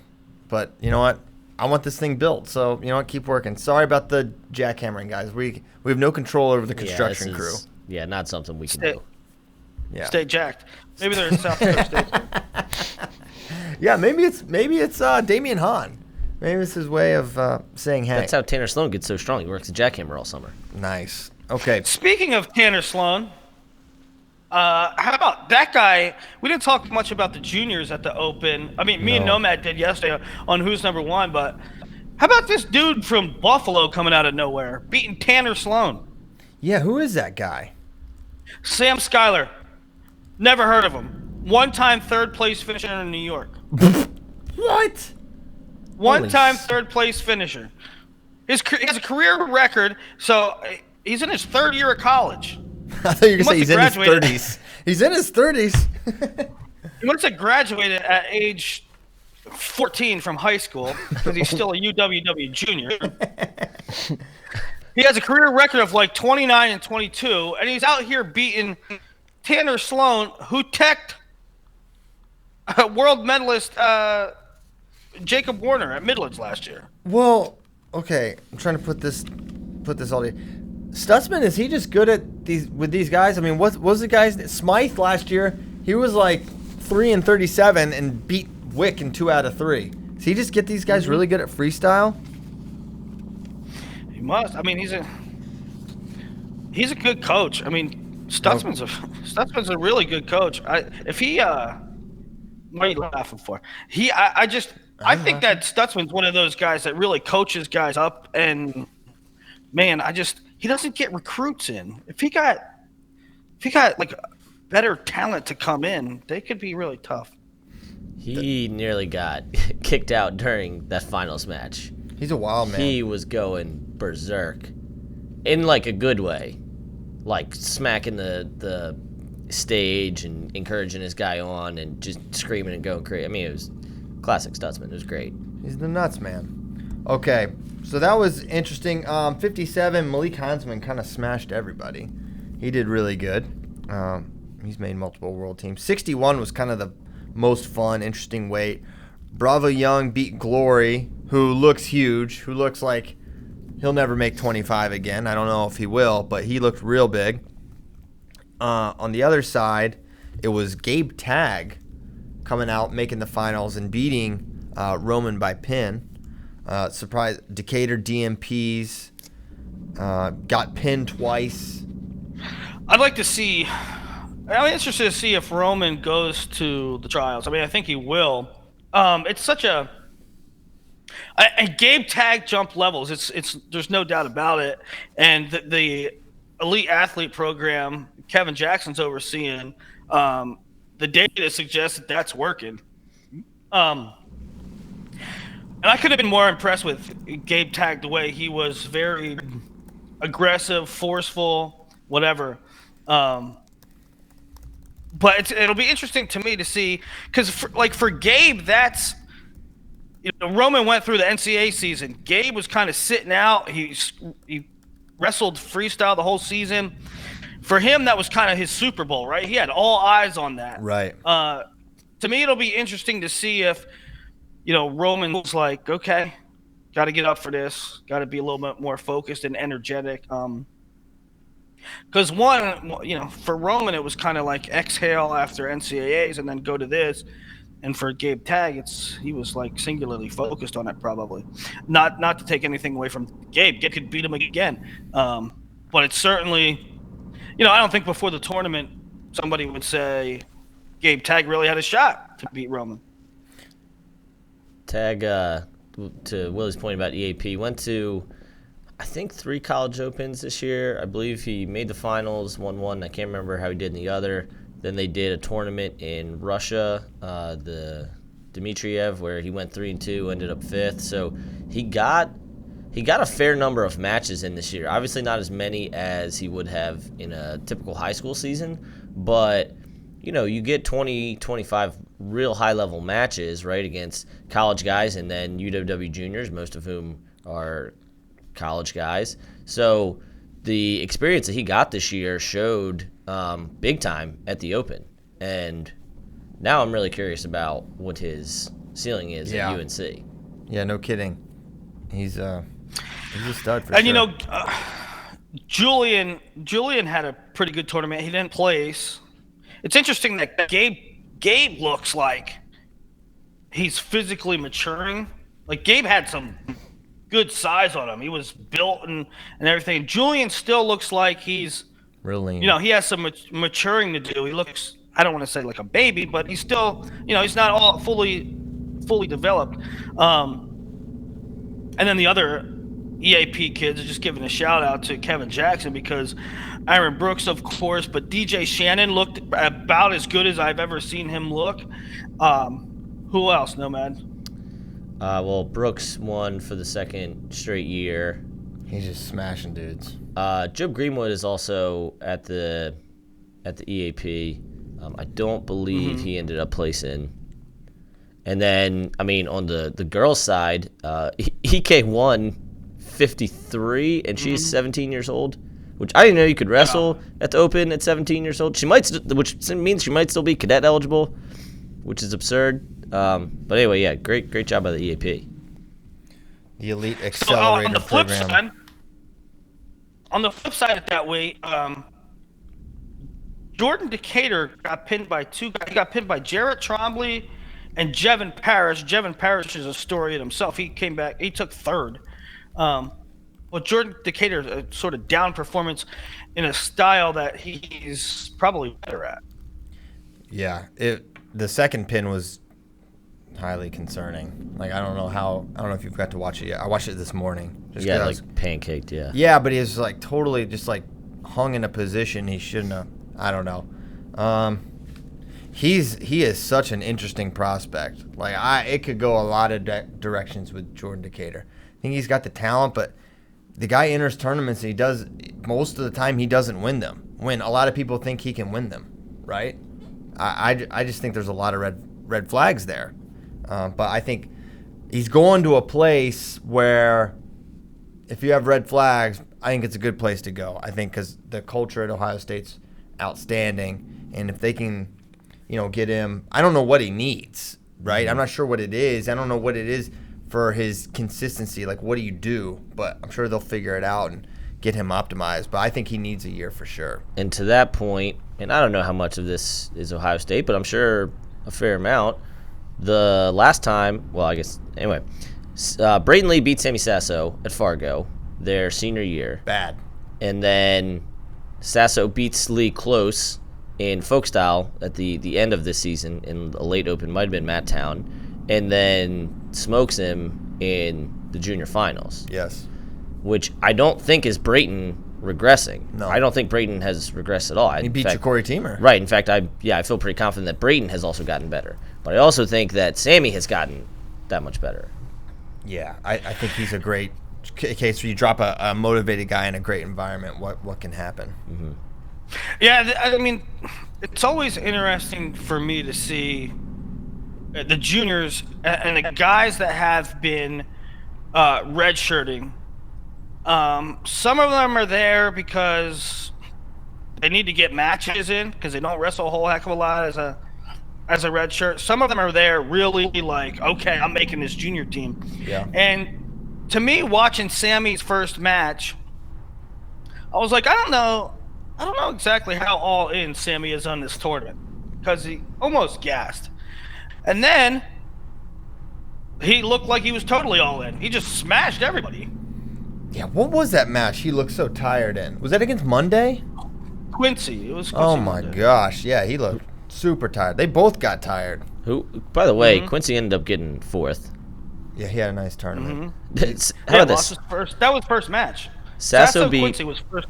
But you know what? I want this thing built. So, you know what? Keep working. Sorry about the jackhammering, guys. We have no control over the construction crew. Yeah, not something we can Stay- do. Yeah. Stay jacked. Maybe they're in South Coast. Yeah, maybe it's Damian Hahn. Maybe it's his way of saying hey. That's how Tanner Sloan gets so strong. He works a jackhammer all summer. Nice. Okay. Speaking of Tanner Sloan, how about that guy? We didn't talk much about the juniors at the Open. I mean, me and No. Nomad did yesterday on who's number one, but how about this dude from Buffalo coming out of nowhere, beating Tanner Sloan? Yeah, who is that guy? Sam Schuyler. Never heard of him. One-time third-place finisher in New York. What? One-time s- third-place finisher. He has a career record, so he's in his third year of college. I thought you were going to say must he's have in his graduated. 30s. He's in his 30s. He must have graduated at age 14 from high school because he's still a UWW junior. He has a career record of like 29 and 22, and he's out here beating Tanner Sloan, who teched world medalist Jacob Warner at Midlands last year. Well, okay. I'm trying to put this all together. Stutzman, is he just good at these guys? I mean, what was the guy's Smythe last year? He was like 3-37 and beat Wick in 2 out of 3. Does he just get these guys really good at freestyle? He must. I mean, he's a good coach. I mean, Stutzman's a really good coach. What are you laughing for? I think that Stutzman's one of those guys that really coaches guys up, and man, he doesn't get recruits in. If he got like better talent to come in, they could be really tough. He nearly got kicked out during that finals match. He's a wild man. He was going berserk in like a good way, like smacking the stage and encouraging his guy on and just screaming and going crazy. I mean, it was classic Stutzman. It was great. He's the nuts man. Okay, so that was interesting. 57, Malik Hansman kind of smashed everybody. He did really good. He's made multiple world teams. 61 was kind of the most fun, interesting weight. Bravo Young beat Glory, who looks huge, who looks like he'll never make 25 again. I don't know if he will, but he looked real big. On the other side, it was Gabe Tagg coming out, making the finals, and beating Roman by pin. Surprise, Decatur DMPs got pinned twice. I'm interested to see if Roman goes to the trials. I mean, I think he will. It's such a Gabe Tagg jump levels. It's there's no doubt about it. And the elite athlete program Kevin Jackson's overseeing, the data suggests that that's working. And I could have been more impressed with Gabe Tagg the way he was very aggressive, forceful, whatever. But it'll be interesting to me to see, because for Gabe, that's, Roman went through the NCAA season. Gabe was kind of sitting out. He wrestled freestyle the whole season. For him, that was kind of his Super Bowl, right? He had all eyes on that. Right. To me, it'll be interesting to see if, Roman was like, okay, got to get up for this. Got to be a little bit more focused and energetic. Because for Roman, it was kind of like exhale after NCAAs and then go to this. And for Gabe Tagg, he was like singularly focused on it probably. Not to take anything away from Gabe. Gabe could beat him again. But it's certainly, I don't think before the tournament somebody would say, Gabe Tag really had a shot to beat Roman. Tag, to Willie's point about EAP, went to, I think, 3 college opens this year. I believe he made the finals, won one. I can't remember how he did in the other. Then they did a tournament in Russia, the Dmitriev, where he went 3-2, ended up 5th. So he got a fair number of matches in this year. Obviously not as many as he would have in a typical high school season, but you get 20, 25 real high-level matches, right, against college guys and then UWW juniors, most of whom are college guys. So the experience that he got this year showed big time at the Open. And now I'm really curious about what his ceiling is at UNC. Yeah, no kidding. He's a stud for sure. And, Julian had a pretty good tournament. He didn't place. It's interesting that Gabe looks like he's physically maturing. Like, Gabe had some good size on him. He was built and everything. Julian still looks like he's real lean. He has some maturing to do. He looks, I don't want to say like a baby, but he's still, he's not all fully developed. And then the other EAP kids are just giving a shout out to Kevin Jackson, because Aaron Brooks, of course, but DJ Shannon looked about as good as I've ever seen him look. Who else, Nomad? Well, Brooks won for the 2nd straight year. He's just smashing dudes. Joe Greenwood is also at the EAP. I don't believe he ended up placing. And then, on the girls' side, EK won 53, and she's 17 years old, which I didn't know you could wrestle at the Open at 17 years old. Which means she might still be cadet eligible, which is absurd. But anyway, yeah, great job by the EAP. The Elite Accelerator program. On the flip side of that way, Jordan Decatur got pinned by 2 guys. He got pinned by Jarrett Trombley and Jevin Parrish. Jevin Parrish is a story in himself. He came back. He took 3rd. Well, Jordan Decatur, a sort of down performance in a style that he's probably better at. Yeah, the second pin was highly concerning. Like, I don't know if you've got to watch it yet. I watched it this morning. Pancaked, yeah. Yeah, but he was like totally just like hung in a position he shouldn't have. I don't know. He is such an interesting prospect. Like, it could go a lot of directions with Jordan Decatur. I think he's got the talent, but the guy enters tournaments and he does, most of the time he doesn't win them. When a lot of people think he can win them, right? I just think there's a lot of red flags there. But I think he's going to a place where if you have red flags, I think it's a good place to go. I think because the culture at Ohio State's outstanding, and if they can, get him, I don't know what he needs, right? I'm not sure what it is. I don't know what it is for his consistency. Like, what do you do? But I'm sure they'll figure it out and get him optimized. But I think he needs a year for sure. And to that point, and I don't know how much of this is Ohio State, but I'm sure a fair amount. The last time, well, I guess, anyway, Brayton Lee beat Sammy Sasso at Fargo their senior year. Bad. And then Sasso beats Lee close in folk style at the end of this season in a late Open, might have been Matt Town, and then smokes him in the junior finals. Yes. Which I don't think is Brayton regressing. No. I don't think Brayton has regressed at all. He beat Corey Teamer. Right. In fact, I feel pretty confident that Brayton has also gotten better. But I also think that Sammy has gotten that much better. Yeah, I think he's a great case where you drop a motivated guy in a great environment. What can happen? Mm-hmm. Yeah, I mean, it's always interesting for me to see the juniors and the guys that have been redshirting. Some of them are there because they need to get matches in because they don't wrestle a whole heck of a lot as a red shirt. Some of them are there really like, okay, I'm making this junior team. Yeah. And to me, watching Sammy's first match, I was like, I don't know exactly how all in Sammy is on this tournament because he almost gassed. And then he looked like he was totally all in. He just smashed everybody. Yeah, what was that match he looked so tired in? Was that against Monday? Quincy. It was Quincy Oh, my Monday. gosh. Yeah, he looked Super tired. They both got tired. Who, by the way, Quincy ended up getting 4th. Yeah, he had a nice tournament. How about this? That was first match. Sasso beat Quincy was first.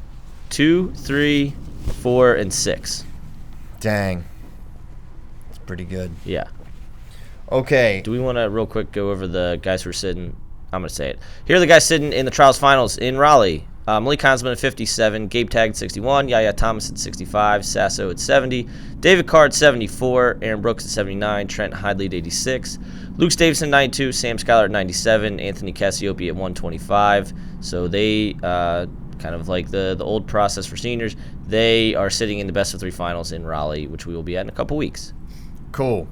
2, 3, 4, and 6. Dang. It's pretty good. Yeah. Okay. Do we want to real quick go over the guys who are sitting? I'm going to say it. Here are the guys sitting in the Trials Finals in Raleigh. Malik Hansman at 57, Gabe Tagg at 61, Yaya Thomas at 65, Sasso at 70, David Carr at 74, Aaron Brooks at 79, Trent Hidley at 86, Luke Davison at 92, Sam Schuyler at 97, Anthony Cassiope at 125. So they, kind of like the old process for seniors, they are sitting in the best of 3 finals in Raleigh, which we will be at in a couple weeks. Cool.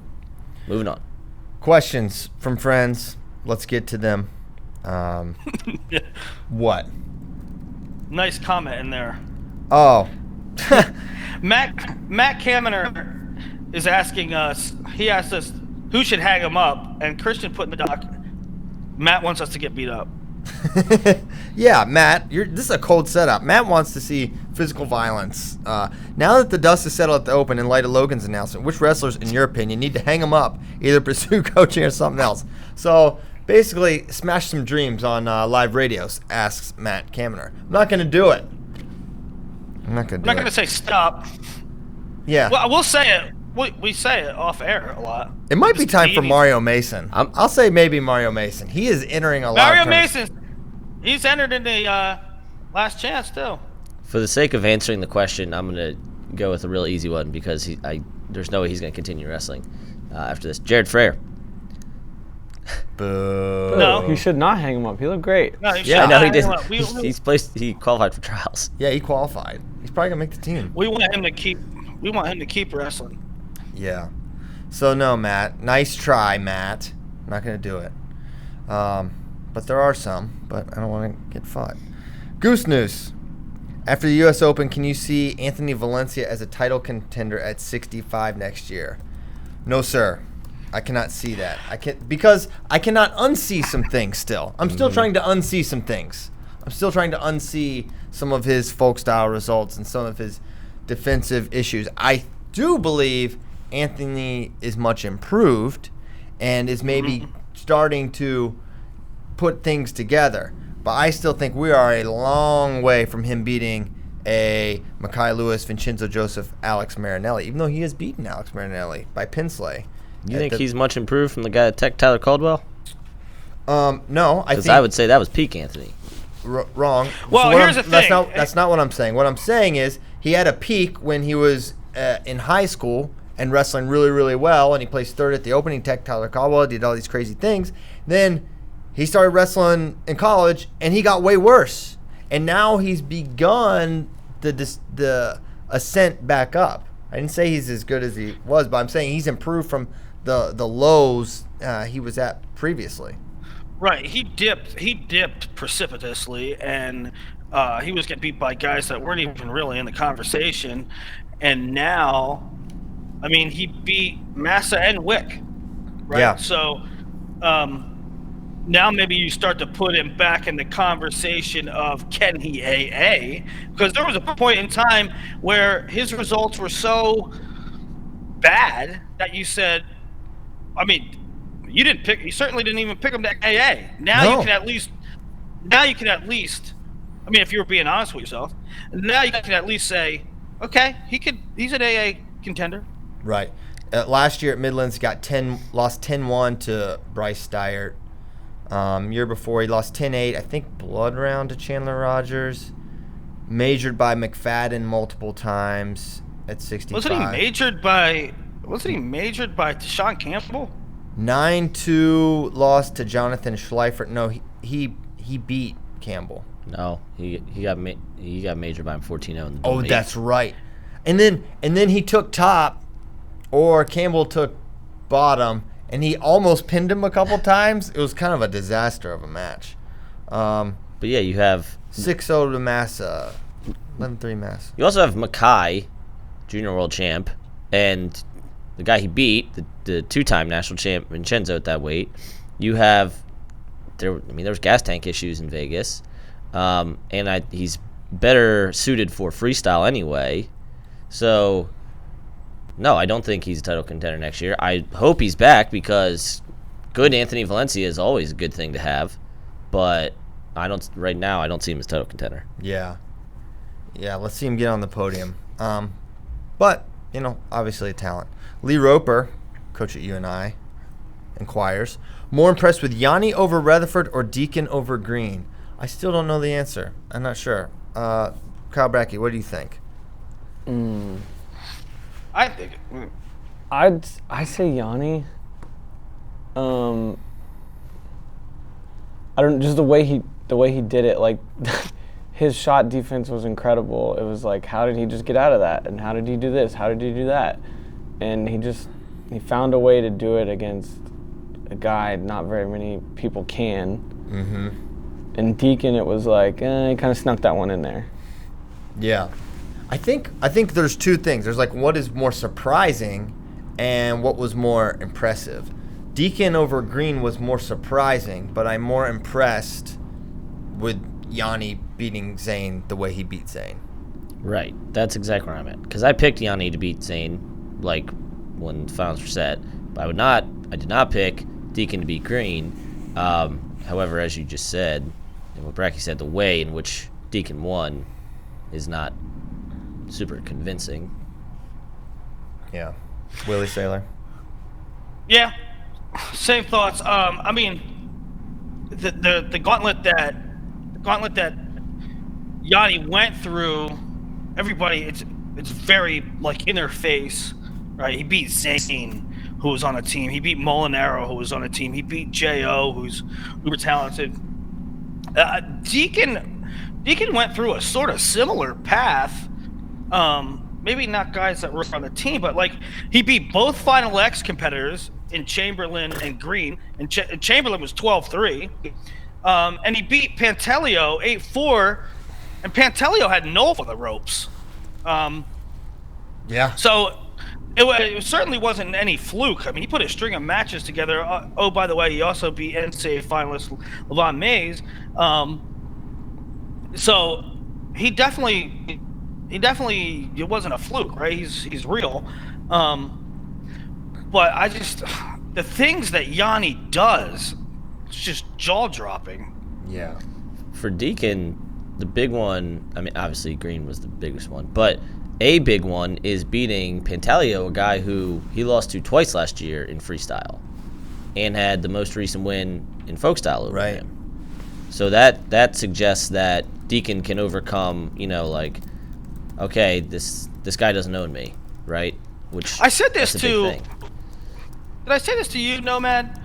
Moving on. Questions from friends. Let's get to them. What? Nice comment in there. Oh. Matt Kaminer is asking us. He asked us who should hang him up, and Christian put in the doc. Matt wants us to get beat up. Yeah, Matt, this is a cold setup. Matt wants to see physical violence. Now that the dust is settled at the Open in light of Logan's announcement, which wrestlers, in your opinion, need to hang him up, either pursue coaching or something else? So basically, smash some dreams on live radios, asks Matt Kaminer. I'm not going to do it. I'm not going to say stop. Yeah. Well, we'll say it. We say it off air a lot. It might be time for Mario Mason. I'll say maybe Mario Mason. He is entering a lot. Mario Mason, he's entered in the last chance too. For the sake of answering the question, I'm going to go with a real easy one because there's no way he's going to continue wrestling after this. Jared Frayer. Boo. No. He should not hang him up. He looked great. No, Yeah, I know he did. He qualified for trials. Yeah, he qualified. He's probably gonna make the team. We want him to keep wrestling. Yeah. So no, Matt. Nice try, Matt. I'm not gonna do it. But there are some. But I don't want to get fought. Goose News. After the U.S. Open, can you see Anthony Valencia as a title contender at 65 next year? No, sir. I cannot see that. Because I cannot unsee some things still. I'm still trying to unsee some things. I'm still trying to unsee some of his folk style results and some of his defensive issues. I do believe Anthony is much improved and is maybe starting to put things together. But I still think we are a long way from him beating a Makai Lewis, Vincenzo Joseph, Alex Marinelli, even though he has beaten Alex Marinelli by pinslay. You think he's much improved from the guy at Tech, Tyler Caldwell? No, I think I would say that was peak Anthony. Wrong. Well, so here's the thing. That's not what I'm saying. What I'm saying is he had a peak when he was in high school and wrestling really, really well, and he placed third at the opening. Tech, Tyler Caldwell did all these crazy things. Then he started wrestling in college, and he got way worse. And now he's begun the ascent back up. I didn't say he's as good as he was, but I'm saying he's improved from the lows he was at previously. Right, he dipped precipitously, and he was getting beat by guys that weren't even really in the conversation. And now, I mean, he beat Massa and Wick, right? Yeah. So now maybe you start to put him back in the conversation of can he AA? Because there was a point in time where his results were so bad that you said, I mean, you certainly didn't even pick him to AA. Now you can at least, I mean, if you were being honest with yourself, now you can at least say, okay, he's an AA contender. Right. Last year at Midlands, he lost 10-1 to Bryce Steyert. Year before, he lost 10-8, I think blood round to Chandler Rogers. Majored by McFadden multiple times at 65. Wasn't he majored by Sean Campbell? 9-2 lost to Jonathan Schleifer. No, he beat Campbell. No, he got majored by him 14-0 in the Oh, that's right. And then he took top, or Campbell took bottom, and he almost pinned him a couple times. It was kind of a disaster of a match. But yeah, you have 6-0 to Massa, 11-3 Massa. You also have Makai, junior world champ, and the guy he beat, the two-time national champ Vincenzo at that weight. You have there was gas tank issues in Vegas, and he's better suited for freestyle anyway. So No, I don't think he's a title contender next year. I hope he's back because good Anthony Valencia is always a good thing to have. But right now I don't see him as title contender. Yeah. Yeah, let's see him get on the podium. But, obviously a talent. Lee Roper, coach at UNI, inquires, more impressed with Yanni over Rutherford or Deakin over Green? I still don't know the answer. I'm not sure. Kyle Brackey, what do you think? I think I say Yanni. I don't, just the way he did it, like his shot defense was incredible. It was like, how did he just get out of that? And how did he do this? How did he do that? And he found a way to do it against a guy not very many people can. Mm-hmm. And Deakin, it was like, he kind of snuck that one in there. Yeah. I think there's two things. There's like what is more surprising and what was more impressive. Deakin over Green was more surprising, but I'm more impressed with Yanni beating Zayn the way he beat Zayn. Right. That's exactly where I'm at. Because I picked Yanni to beat Zayn, like, when the finals were set. But I did not pick Deakin to beat Green. However, as you just said, and what Bracky said, the way in which Deakin won is not super convincing. Yeah. Willie Saylor. Yeah, same thoughts. I mean, the gauntlet that Yanni went through, everybody, it's very like in their face, right? He beat Zayn, who was on a team. He beat Molinaro, who was on a team. He beat Jo, who's uber talented. Deakin went through a sort of similar path. Maybe not guys that were on the team, but like he beat both Final X competitors in Chamberlain and Green, and Chamberlain was 12-3, and he beat Pantelio 8-4, and Pantelio had no for the ropes. Yeah. So it certainly wasn't any fluke. I mean, he put a string of matches together. Oh, by the way, he also beat NCAA finalist Levon Mays. So he definitely it wasn't a fluke, right? He's real. But the things that Yanni does, it's just jaw-dropping. Yeah. For Deakin, the big one, I mean, obviously Green was the biggest one, but a big one is beating Pantaleo, a guy who he lost to twice last year in freestyle and had the most recent win in folk style over him. So that suggests that Deakin can overcome, okay, this guy doesn't own me, right? Which I said this that's a big to. thing. Did I say this to you, Nomad?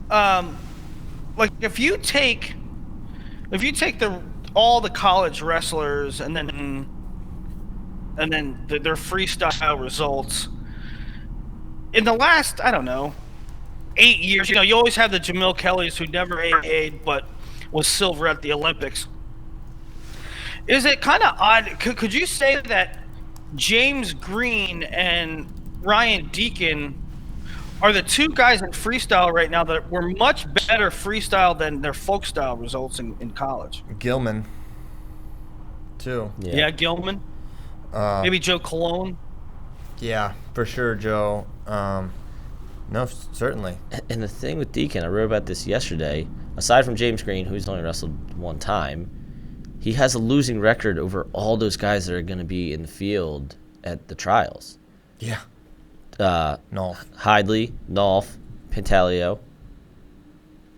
Like if you take all the college wrestlers and then their freestyle results in the last, I don't know, 8 years. You always have the Jamil Kellys who never AA'd but was silver at the Olympics. Is it kind of odd? Could you say that James Green and Ryan Deakin are the two guys in freestyle right now that were much better freestyle than their folk style results in college? Gilman, too. Yeah, Gilman. Maybe Joe Colon. Yeah, for sure, Joe. No, certainly. And the thing with Deakin, I wrote about this yesterday, aside from James Green, who's only wrestled one time, he has a losing record over all those guys that are going to be in the field at the trials. Yeah. Nolf. Hidley, Nolf, Pantaleo.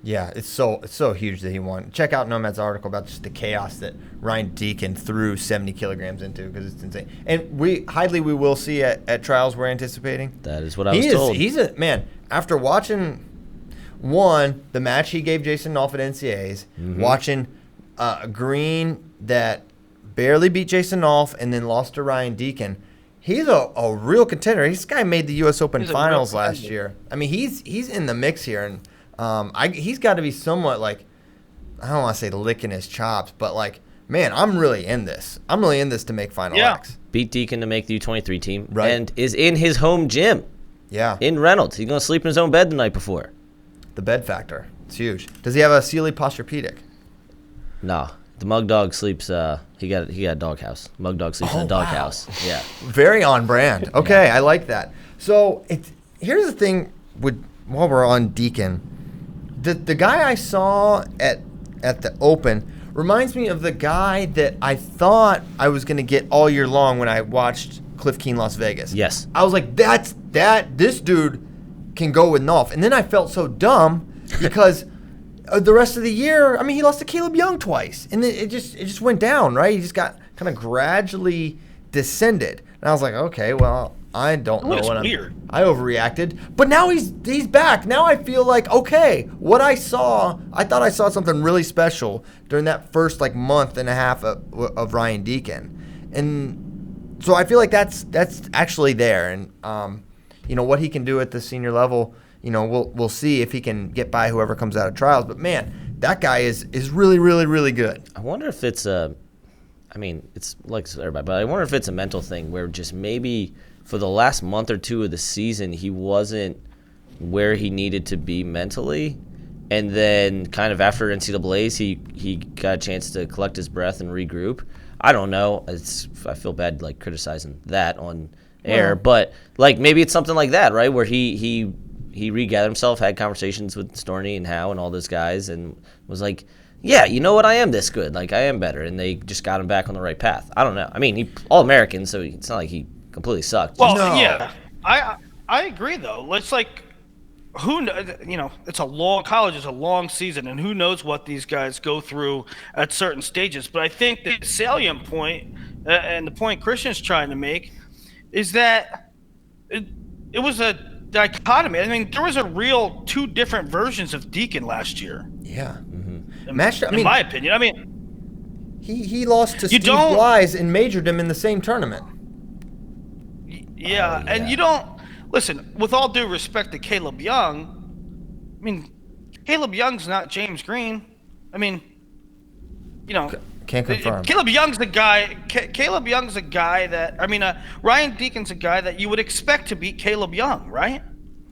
Yeah, it's so huge that he won. Check out Nomad's article about just the chaos that Ryan Deakin threw 70 kilograms into, because it's insane. And Hidley we will see at trials we're anticipating. That is what I was told. He's a man. After watching the match he gave Jason Nolf at NCAAs, watching Green that barely beat Jason Nolf and then lost to Ryan Deakin. He's a real contender. This guy made the U.S. Open finals last year. I mean, he's in the mix here, and he's got to be somewhat like, I don't want to say licking his chops, but like, man, I'm really in this. I'm really in this to make Final X. Beat Deakin to make the U23 team, right, and is in his home gym. Yeah. In Reynolds. He's going to sleep in his own bed the night before. The bed factor. It's huge. Does he have a Sealy Posturepedic? No. The Mug Dog sleeps, He got a doghouse. Mug Dog sleeps in a doghouse. Wow. Yeah. Very on brand. Okay, I like that. So here's the thing while we're on Deakin. The guy I saw at the Open reminds me of the guy that I thought I was going to get all year long when I watched Cliff Keen Las Vegas. Yes. I was like, this dude can go with Nolf. And then I felt so dumb because the rest of the year, I mean, he lost to Caleb Young twice. And then it just went down, right? He just got kind of gradually descended. And I was like, okay, well, I don't know what weird. I overreacted. But now he's back. Now I feel like, okay, what I thought I saw something really special during that first like month and a half of Ryan Deakin. And so I feel like that's actually there. And what he can do at the senior level, we'll see if he can get by whoever comes out of trials. But man, that guy is really, really, really good. I wonder if it's it's like everybody, but I wonder if it's a mental thing where just maybe for the last month or two of the season, he wasn't where he needed to be mentally. And then kind of after NCAAs, he got a chance to collect his breath and regroup. I don't know. I feel bad like criticizing that on air, but like maybe it's something like that, right? Where he regathered himself, had conversations with Storney and Howe and all those guys, and was like, yeah, you know what? I am this good. Like, I am better. And they just got him back on the right path. I don't know. I mean, he All-American, so it's not like he completely sucked. Well, yeah. I agree, though. It's like, it's college is a long season, and who knows what these guys go through at certain stages. But I think the salient point, and the point Christian's trying to make, is that it was a dichotomy. I mean, there was a real two different versions of Deakin last year. Yeah. In my opinion. I mean, he lost to Steve Blythe and majored him in the same tournament. Yeah, and you don't listen. With all due respect to Caleb Young, I mean, Caleb Young's not James Green. I mean, can't confirm. Caleb Young's the guy. Caleb Young's a guy that Ryan Deakin's a guy that you would expect to beat Caleb Young, right?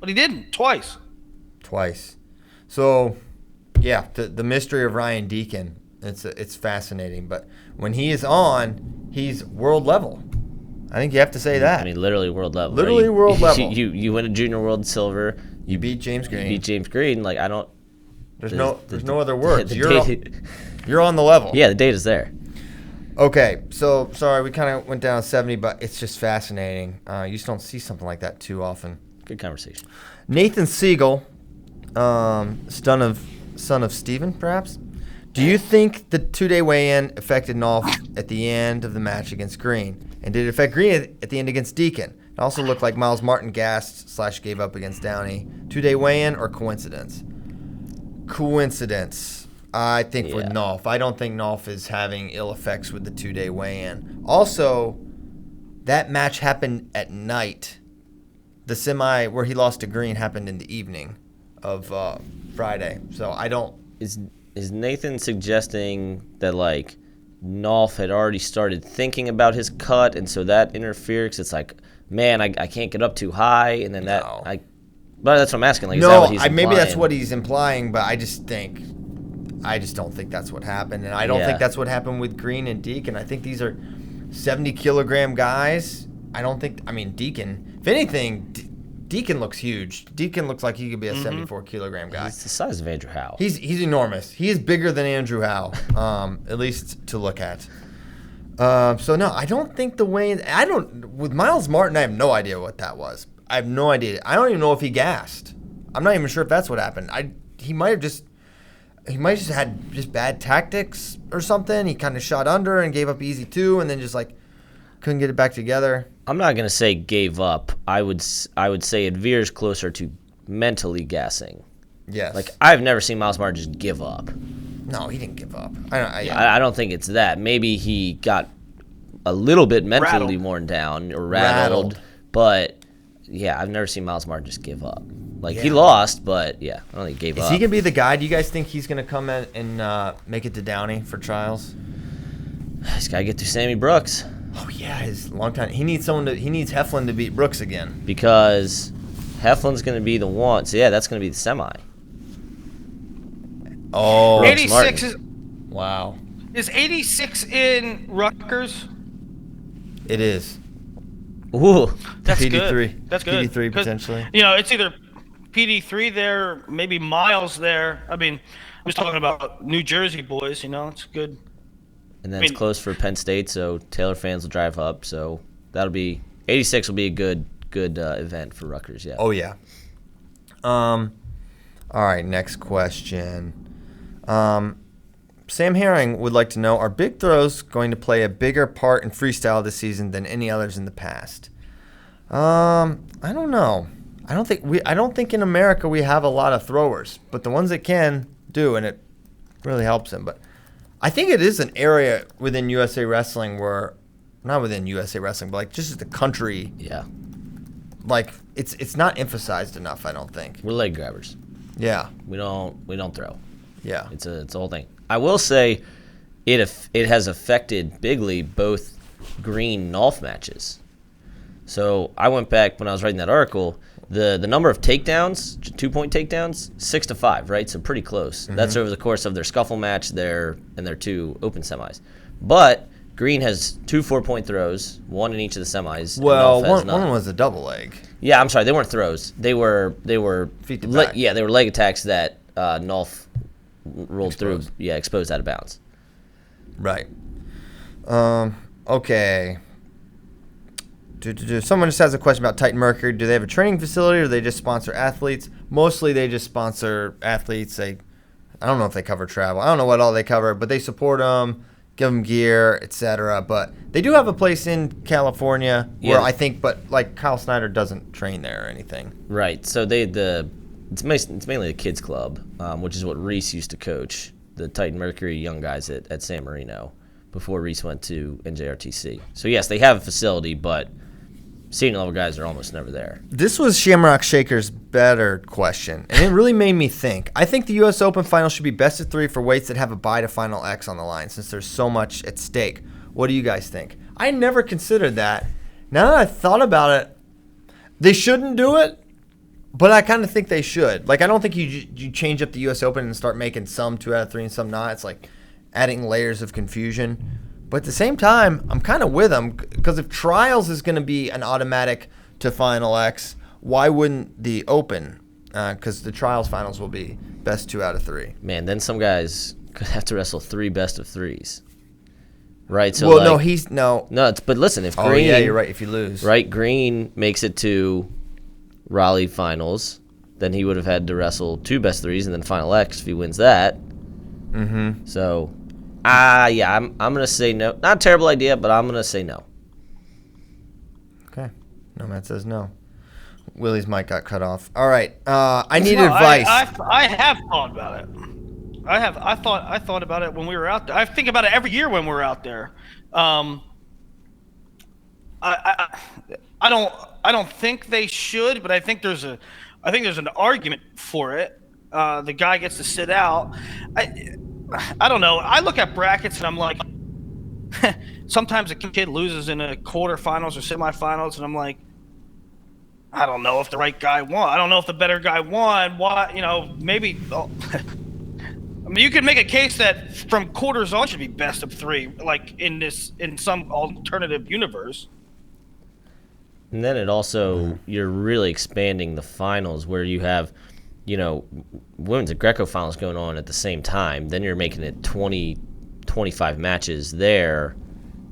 But he didn't twice. So. Yeah, the mystery of Ryan Deakin, it's fascinating. But when he is on, he's world level. I think you have to say that. I mean, literally world level. Literally world level. You win a junior world silver. You beat James Green. Like, I don't. There's no other words. You're on the level. Yeah, the data's there. Okay, so sorry we kind of went down 70, but it's just fascinating. You just don't see something like that too often. Good conversation. Nathan Siegel, son of Steven, perhaps. Do you think the 2-day weigh-in affected Nolf at the end of the match against Green? And did it affect Green at the end against Deakin? It also looked like Miles Martin gassed / gave up against Downey. 2-day weigh-in or coincidence? Coincidence, I think, with Nolf. I don't think Nolf is having ill effects with the 2-day weigh-in. Also, that match happened at night. The semi where he lost to Green happened in the evening of Friday. So I don't. Is Nathan suggesting that like Nolf had already started thinking about his cut, and so that interferes? It's like, man, I can't get up too high, and then but that's what I'm asking. Like, is that what he's implying? Maybe that's what he's implying, but I just don't think that's what happened, and I don't think that's what happened with Green and Deakin. I think these are 70-kilogram guys. Deakin. If anything, Deakin looks huge. Deakin looks like he could be a 74-kilogram guy. He's the size of Andrew Howe. He's enormous. He is bigger than Andrew Howe, at least to look at. So no, I don't think the way. With Miles Martin, I have no idea what that was. I have no idea. I don't even know if he gassed. I'm not even sure if that's what happened. He might have just had bad tactics or something. He kind of shot under and gave up easy 2, and then just like couldn't get it back together. I'm not gonna say gave up. I would say it veers closer to mentally gassing. Yes. Like, I've never seen Miles Martin just give up. No, he didn't give up. I don't think it's that. Maybe he got a little bit mentally worn down or rattled. But yeah, I've never seen Miles Martin just give up. Like, he lost, but I don't think he gave up. Is he gonna be the guy? Do you guys think he's gonna come in and make it to Downey for trials? He's gotta get through Sammy Brooks. Oh yeah, his long time. He needs Heflin to beat Brooks again. Because Heflin's gonna be the one. So that's gonna be the semi. Oh, 86 is wow. Is 86 in Rutgers? It is. Ooh, That's PD3. good. That's good. PD3 'Cause, potentially. it's either PD3 there, maybe Miles there. I mean, I'm just talking about New Jersey boys. It's good. and then I it's mean- close for Penn State, so Taylor fans will drive up. So that'll be 86 will be a good event for Rutgers. Yeah. Oh yeah. All right, next question. Sam Herring would like to know: are big throws going to play a bigger part in freestyle this season than any others in the past? I don't know. I don't think in America we have a lot of throwers, but the ones that can do, and it really helps them. But I think it is an area within USA Wrestling where, not within USA Wrestling, but like just as the country, Yeah. like it's not emphasized enough. I don't think. We're leg grabbers. Yeah. We don't throw. Yeah. It's a whole thing. I will say, it has affected bigly both green Nolf matches. So I went back when I was writing that article. The number of takedowns, 2-point takedowns, 6 to 5, right? So pretty close. Mm-hmm. That's over the course of their scuffle match, their 2 open semis. But green has 2 4-point throws, 1 in each of the semis. and Well, Nolf has one none. was a double leg. Yeah, I'm sorry, they weren't throws. They were Feet to back. yeah, they were leg attacks that Nolf rolled Exposed. through. Yeah, exposed out of bounds. Right. Okay. Someone just has a question about Titan Mercury. Do they have a training facility or do they just sponsor athletes? Mostly they just sponsor athletes. I don't know if they cover travel. I don't know what all they cover, but they support them, give them gear, etc. But they do have a place in California where Yeah. I think, but like Kyle Snyder doesn't train there or anything. Right. So it's mainly the kids club, which is what Reese used to coach, the Titan Mercury young guys at San Marino before Reese went to NJRTC. So yes, they have a facility, but senior level guys are almost never there. This was Shamrock Shaker's better question, and it really made me think. I think the U.S. Open final should be best of 3 for weights that have a bye to final X on the line, since there's so much at stake. What do you guys think? I never considered that. Now that I've thought about it, they shouldn't do it, but I kind of think they should. Like, I don't think you change up the U.S. Open and start making some 2 out of 3 and some not. It's like adding layers of confusion. But at the same time, I'm kind of with them, because if trials is going to be an automatic to final X, why wouldn't the Open? Because the trials finals will be best 2 out of 3. Man, then some guys could have to wrestle 3 best of 3s. Right. So Well, like, no. but listen, if Green, Oh yeah, you're right. If you lose, right, Green makes it to Raleigh finals, then he would have had to wrestle 2 best 3s and then final X if he wins that. Mm-hmm. So, yeah, I'm gonna say no. Not a terrible idea, but I'm gonna say no. Okay. Nomad says no. Willie's mic got cut off. All right. I need No, advice. I have thought about it. I thought about it when we were out there. I think about it every year when we're out there. I don't think they should, but I think there's an argument for it. The guy gets to sit out. I don't know. I look at brackets and I'm like, sometimes a kid loses in a quarterfinals or semifinals, and I'm like, I don't know if the right guy won. I don't know if the better guy won. Why? Maybe. I mean, you could make a case that from quarters on should be best of 3, like in some alternative universe. And then it also, you're really expanding the finals where you have, women's and Greco finals going on at the same time. Then you're making it 20, 25 matches there,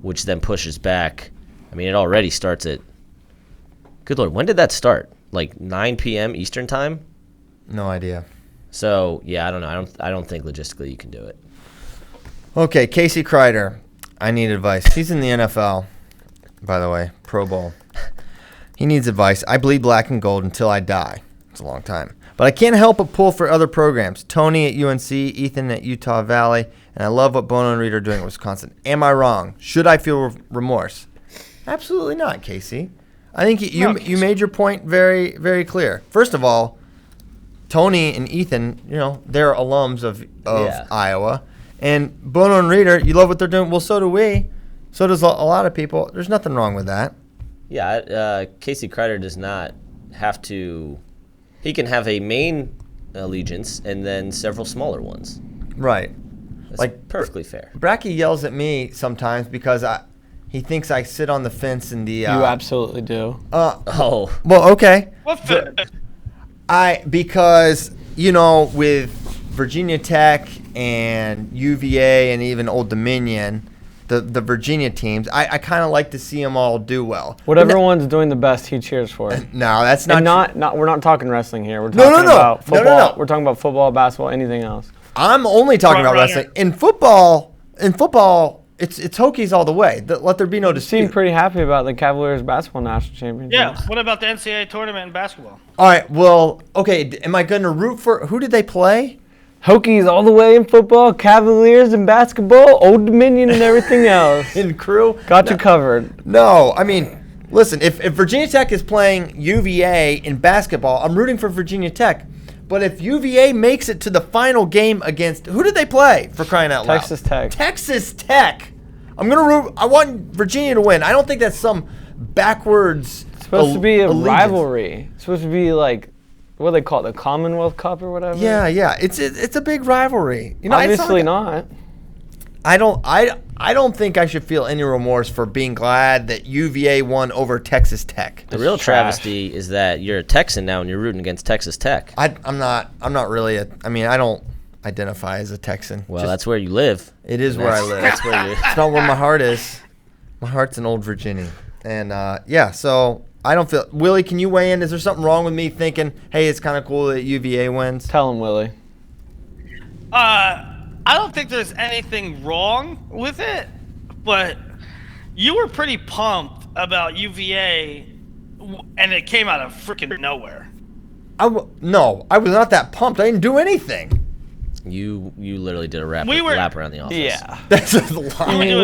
which then pushes back. I mean, it already starts at, good Lord, when did that start? Like 9 p.m. Eastern time? No idea. So, yeah, I don't know. I don't think logistically you can do it. Okay, Casey Kreider. I need advice. He's in the NFL, by the way, Pro Bowl. He needs advice. I bleed black and gold until I die. It's a long time. But I can't help but pull for other programs. Tony at UNC, Ethan at Utah Valley, and I love what Bono and Reed are doing at Wisconsin. Am I wrong? Should I feel remorse? Absolutely not, Casey. I think you made your point very, very clear. First of all, Tony and Ethan, they're alums of Iowa. And Bono and Reader, you love what they're doing. Well, so do we. So does a lot of people. There's nothing wrong with that. Yeah, Casey Kreider does not have to. He can have a main allegiance and then several smaller ones. Right. Like perfectly fair. Bracky yells at me sometimes because he thinks I sit on the fence in the. You absolutely do. Oh. Well, okay. What Because with Virginia Tech and UVA and even Old Dominion, the Virginia teams, I kind of like to see them all do well. Whatever one's doing the best, he cheers for. No, that's not. And not we're not talking wrestling here. We're talking about football. No. We're talking about football, basketball, anything else. I'm only talking about Front runner. wrestling. In football, it's Hokies all the way. Let there be no You dispute. seem pretty happy about the Cavaliers basketball national championship. Yeah. What about the NCAA tournament in basketball? All right. Well, okay. Am I going to root for who did they play? Hokies all the way in football, Cavaliers in basketball, Old Dominion and everything else. In crew? Got you covered. No, I mean, listen. If Virginia Tech is playing UVA in basketball, I'm rooting for Virginia Tech. But if UVA makes it to the final game against who did they play, for crying out loud? Texas Tech. Texas Tech. I'm gonna root. I want Virginia to win. I don't think that's some backwards. It's supposed to be a allegiance. rivalry. It's supposed to be like, what do they call it, the Commonwealth Cup or whatever? Yeah. It's a big rivalry. Obviously not. I don't think I should feel any remorse for being glad that UVA won over Texas Tech. The real trash. travesty is that you're a Texan now and you're rooting against Texas Tech. I'm not really I don't identify as a Texan. Well, that's where you live. It is where I live. That's where you. It's not where my heart is. My heart's in Old Virginia. And so I don't feel. Willie, can you weigh in? Is there something wrong with me thinking, hey, it's kind of cool that UVA wins? Tell him, Willie. I don't think there's anything wrong with it, but you were pretty pumped about UVA, and it came out of freaking nowhere. No, I was not that pumped. I didn't do anything. You literally did a lap around the office. Yeah. That's a lie. You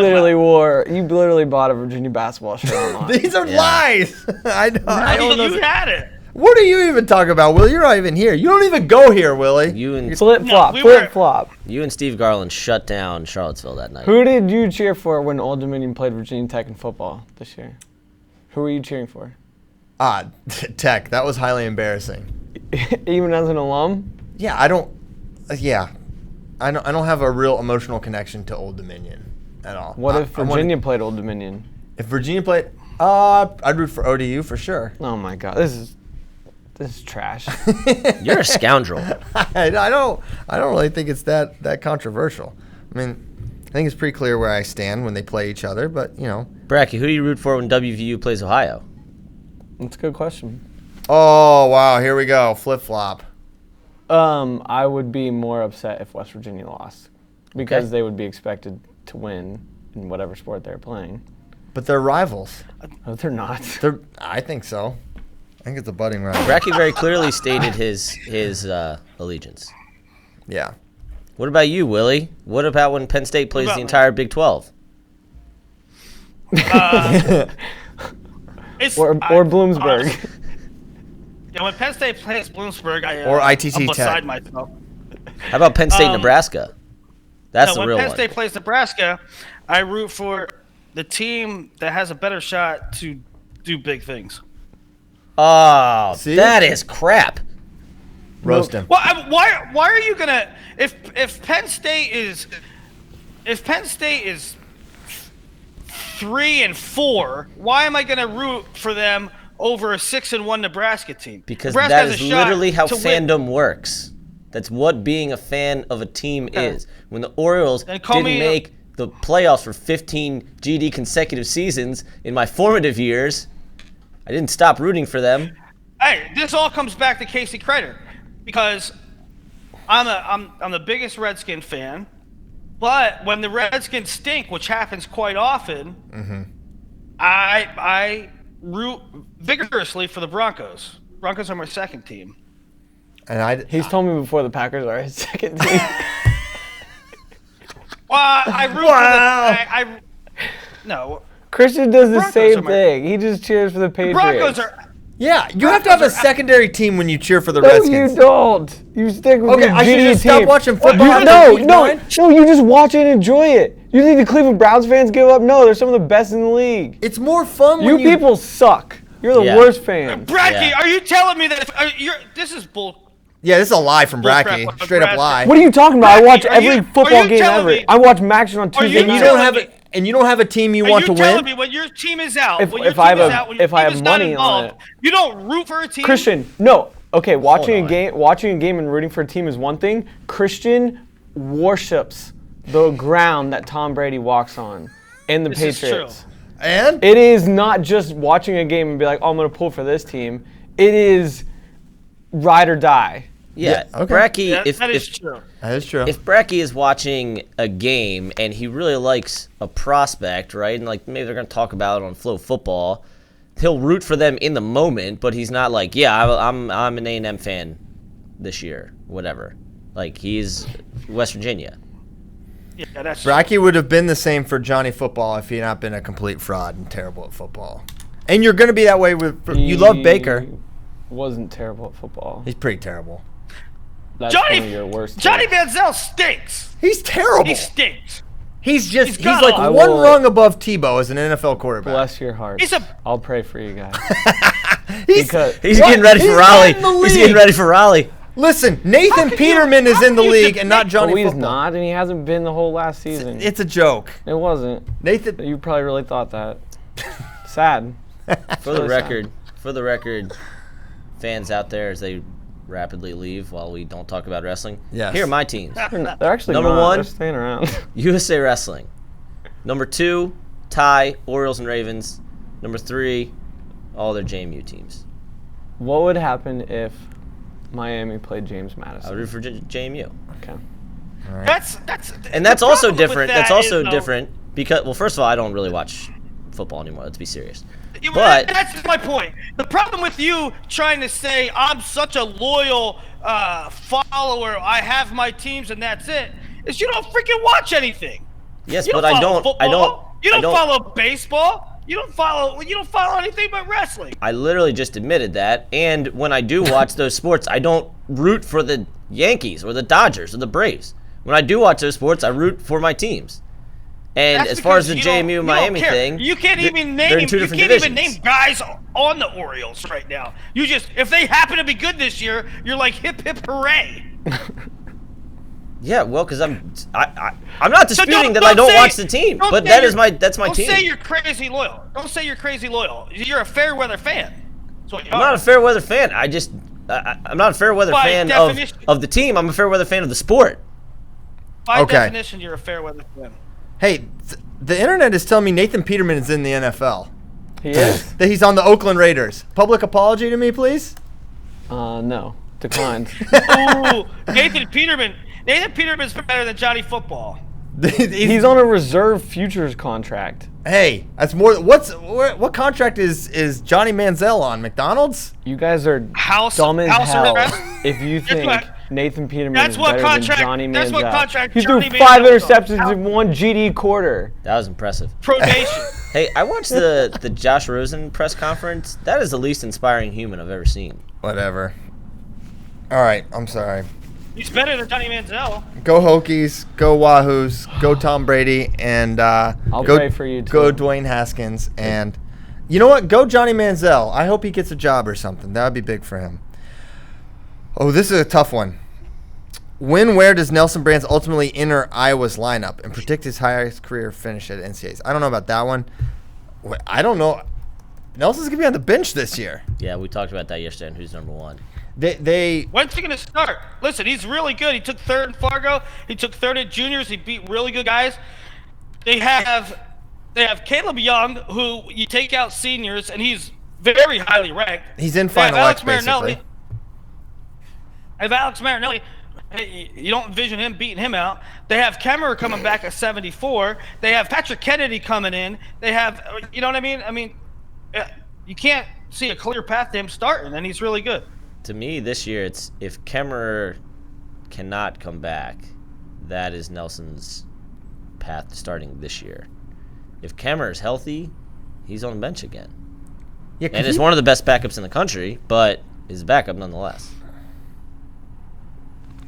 literally bought a Virginia basketball shirt online. These are lies. I don't know. You had it. What are you even talking about, Willie? You're not even here. You don't even go here, Willie. You and Flip-flop. You and Steve Garland shut down Charlottesville that night. Who did you cheer for when Old Dominion played Virginia Tech in football this year? Who were you cheering for? Tech. That was highly embarrassing. Even as an alum? Yeah, I don't have a real emotional connection to Old Dominion at all. What if Virginia played Old Dominion? If Virginia played, I'd root for ODU for sure. Oh my God, this is trash. You're a scoundrel. I don't really think it's that controversial. I mean, I think it's pretty clear where I stand when they play each other, but Bracky, who do you root for when WVU plays Ohio? That's a good question. Oh wow, here we go, flip flop. I would be more upset if West Virginia lost because they would be expected to win in whatever sport they're playing. But they're rivals. No, they're not. I think so. I think it's a budding rival. Bracky very clearly stated his allegiance. Yeah. What about you, Willie? What about when Penn State plays the me? entire Big 12? Or Bloomsburg. Yeah, when Penn State plays Bloomsburg, or ITT I'm Tech. beside myself. How about Penn State, Nebraska? That's the real when Penn one. State plays Nebraska, I root for the team that has a better shot to do big things. Oh, See? that is crap. Roast him. Well, why are you gonna if Penn State is 3-4, why am I gonna root for them over a 6-1 Nebraska team? Because Nebraska that has is a shot literally how to win. fandom works. That's what being a fan of a team is. When the Orioles Then call didn't me make the playoffs for 15 GD consecutive seasons in my formative years, I didn't stop rooting for them. Hey, this all comes back to Casey Kreiter, because I'm the biggest Redskin fan, but when the Redskins stink, which happens quite often, I root vigorously for the Broncos. Broncos are my second team. And He's told me before the Packers are his second team. Well, I root for no. Christian does the Broncos same are my- thing. He just cheers for the Patriots. Broncos are. yeah, you have to have a secondary team when you cheer for the No, Redskins. you don't. You stick with Okay, your I should GD just team. stop watching football. You, after no, week no, 9? no. You just watch it and enjoy it. You think the Cleveland Browns fans give up? No, they're some of the best in the league. It's more fun You when you people suck. You're the Yeah. worst fans. Bracky, Yeah. are you telling me that this is bull? Yeah, this is a lie from Bullcrap Bracky. on Straight up Bracky. lie. What are you talking about? I Bracky, watch are every you football game telling ever. me- I watch Maction on Tuesday And you night. don't have it. And you don't have a team you Are want you to telling win. me when your team is out, If- when your if team I have is a- out, when your if I team have is not money on involved, you don't root for a team? Christian, no. Okay, watching on. a game and rooting for a team is one thing. Christian worships the ground that Tom Brady walks on and the This is Patriots. true. And It is not just watching a game and be like, oh, I'm going to pull for this team. It is ride or die. Yeah, okay. Bracky. That is true. that is true. If Bracky is watching a game and he really likes a prospect, right, and like maybe they're gonna talk about it on Flow Football, he'll root for them in the moment, but he's not like, yeah, I'm an A&M fan this year, whatever. Like he's West Virginia. Yeah, that's Bracky would have been the same for Johnny Football if he had not been a complete fraud and terrible at football. And you're going to be that way with. You love Baker. He wasn't terrible at football. He's pretty terrible. That's Johnny- one of your worst. Johnny takes. Manziel stinks. He's terrible. He stinks. He's just. got He's like all- one I will- rung above Tebow as an NFL quarterback. Bless your heart. He's a- I'll pray for you guys. He's, Because- He's What? getting ready He's for not Raleigh. in the He's getting league. ready for Raleigh. Listen, Nathan Peterman is in the league and not Johnny Oh, he's Football. not, and he hasn't been the whole last season. It's a joke. It wasn't. Nathan. You probably really thought that. Sad. For the really sad. record, fans out there as they rapidly leave while we don't talk about wrestling. Yes. Here are my teams. They're actually Number not. one. They're staying around. USA Wrestling. Number 2, tie, Orioles and Ravens. Number 3, all their JMU teams. What would happen if Miami played James Madison? I would root for JMU. Okay. And that's the also problem with different. that That's also is, though- different because, well, first of all, I don't really watch football anymore. Let's be serious. But But that's my point. The problem with you trying to say I'm such a loyal follower, I have my teams and that's it, is you don't freaking watch anything. yes, You but follow I don't. football. You I don't follow baseball. You don't follow anything but wrestling. I literally just admitted that. And when I do watch those sports, I don't root for the Yankees or the Dodgers or the Braves. When I do watch those sports, I root for my teams. And That's as far as because the you don't- JMU you don't Miami care. thing, you can't even they're name. in two You different can't divisions. even name guys on the Orioles right now. You just, if they happen to be good this year, you're like hip hip hooray. Yeah, well, because I'm not So disputing that I don't watch the team, but that's my Don't team. say you're crazy loyal. Don't say you're crazy loyal. You're a fair weather fan. That's what you I'm are. not a fair weather fan. I'm not a fair weather By fan definition. of the team. I'm a fair weather fan of the sport. By Okay. definition, you're a fair weather fan. Hey, the internet is telling me Nathan Peterman is in the NFL. He is. That he's on the Oakland Raiders. Public apology to me, please. No. Declined. Ooh, Nathan Peterman. Nathan Peterman's better than Johnny Football. He's on a reserve futures contract. Hey, that's more. What contract is Johnny Manziel on? McDonald's? You guys are House dumb as house hell arrest? if you think what- Nathan Peterman that's is what better contract- than Johnny Manziel. that's what contract He threw Johnny 5 Manziel's on. interceptions in one GD quarter. That was impressive. Pronation. Hey, I watched the Josh Rosen press conference. That is the least inspiring human I've ever seen. Whatever. All right, I'm sorry. He's better than Johnny Manziel. Go Hokies, go Wahoos, go Tom Brady, and I'll go, pray for you, too. Go Dwayne Haskins, and you know what? Go Johnny Manziel. I hope he gets a job or something. That would be big for him. Oh, this is a tough one. Where does Nelson Brands ultimately enter Iowa's lineup and predict his highest career finish at NCAAs? I don't know about that one. I don't know. Nelson's going to be on the bench this year. Yeah, we talked about that yesterday and who's number 1. When's he gonna start? Listen, he's really good. He took third in Fargo. He took third at juniors. He beat really good guys. They have Caleb Young, who you take out seniors, and he's very highly ranked. He's in They have Final Alex X, basically. Marinelli. They have Alex Marinelli. Hey, you don't envision him beating him out. They have Kemmerer coming back at 74. They have Patrick Kennedy coming in. They have, you know what I mean? I mean, you can't see a clear path to him starting, and he's really good. To me, this year, it's if Kemmerer cannot come back, that is Nelson's path to starting this year. If Kemmerer is healthy, he's on the bench again. Yeah, And is one of the best backups in the country, but is a backup nonetheless.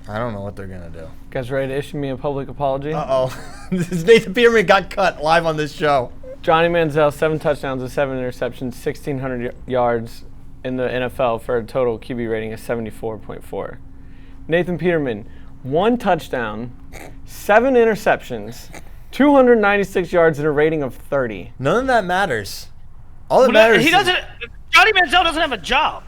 I don't know what they're going to do. You guys ready to issue me a public apology? Uh-oh. Nathan Peterman got cut live on this show. Johnny Manziel, 7 touchdowns and 7 interceptions, 1,600 yards in the NFL for a total QB rating of 74.4. Nathan Peterman, 1 touchdown, 7 interceptions, 296 yards, and a rating of 30. None of that matters. All that matters. Johnny Manziel doesn't have a job.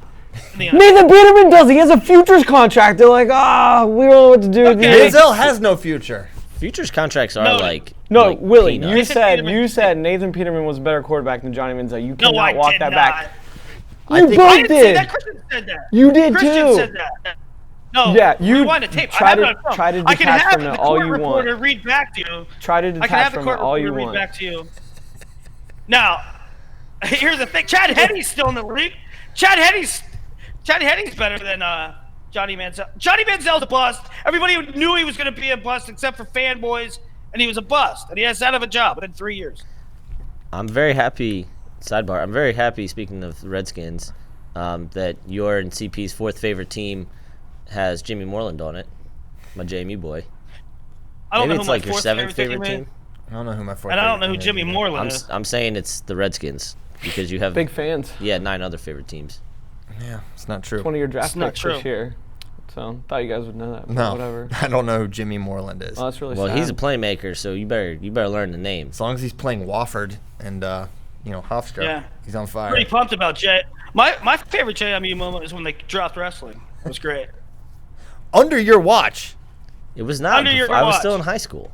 Nathan Peterman does. He has a futures contract. They're like, we don't know what to do with you. Manziel has no future. Futures contracts are No, like Willie, peanuts. you said Nathan Peterman was a better quarterback than Johnny Manziel. You cannot walk that back. I You think- both I didn't say did. that. Christian said that. You did Christian too. said that. No. Yeah, you rewind the tape. try I have to- it on film. try to I can detach have from the it all court you want. reporter read back to you. Try to I can detach have the from court it all you reporter read want. back to you. Now, here's the thing. Chad Henne's still in the league. Chad Henne's better than Johnny Manziel. Johnny Manziel's a bust. Everybody knew he was going to be a bust except for fanboys, and he was a bust. And he has out of a job within 3 years. I'm very happy. Sidebar. I'm very happy. Speaking of the Redskins, that your and CP's 4th favorite team has Jimmy Moreland on it, my JMU boy. I don't Maybe know it's who like my your 4th 7th favorite is. team. I don't know who my 4th And I don't know who favorite Jimmy team is. Moreland is. I'm saying it's the Redskins because you have Big fans. 9 other favorite teams. Yeah, it's not true. It's one of your draft not picks true. this year. So thought you guys would know that. But No, Whatever. I don't know who Jimmy Moreland is. Oh, that's really Well, sad. he's a playmaker, so you better learn the names. As long as he's playing Wofford and Hofstra, Yeah. he's on fire. Pretty pumped about Jay. My favorite JMU moment is when they dropped wrestling. It was great. Under your watch. It was not. Under your I was watch. still in high school.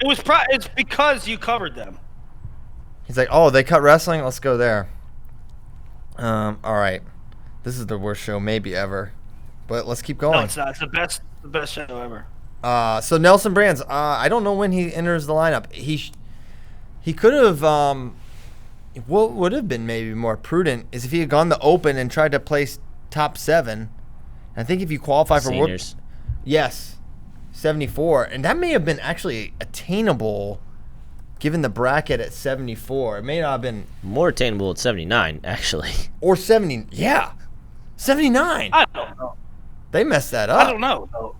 It's because you covered them. He's like, oh, they cut wrestling? Let's go there. All right. This is the worst show maybe ever. But let's keep going. No, it's not. It's the best show ever. So Nelson Brands, I don't know when he enters the lineup. He could have, what would have been maybe more prudent is if he had gone the open and tried to place top 7. I think if you qualify for Seniors. yes, 74, and that may have been actually attainable given the bracket at 74. It may not have been More attainable at 79, actually. or 70. Yeah, 79. I don't know. They messed that up. I don't know though.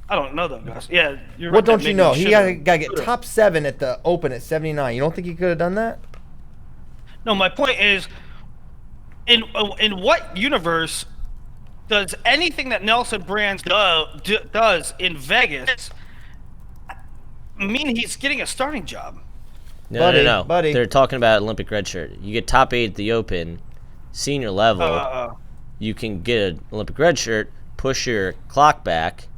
I don't know though, guys. Yeah, you're What right, don't that you maybe know? He got to should've- get top 7 at the open at 79. You don't think he could have done that? No, my point is, in what universe does anything that Nelson Brands does in Vegas mean he's getting a starting job? No. Buddy. They're talking about Olympic red shirt. You get top 8 at the Open, senior level. You can get an Olympic red shirt, push your clock back.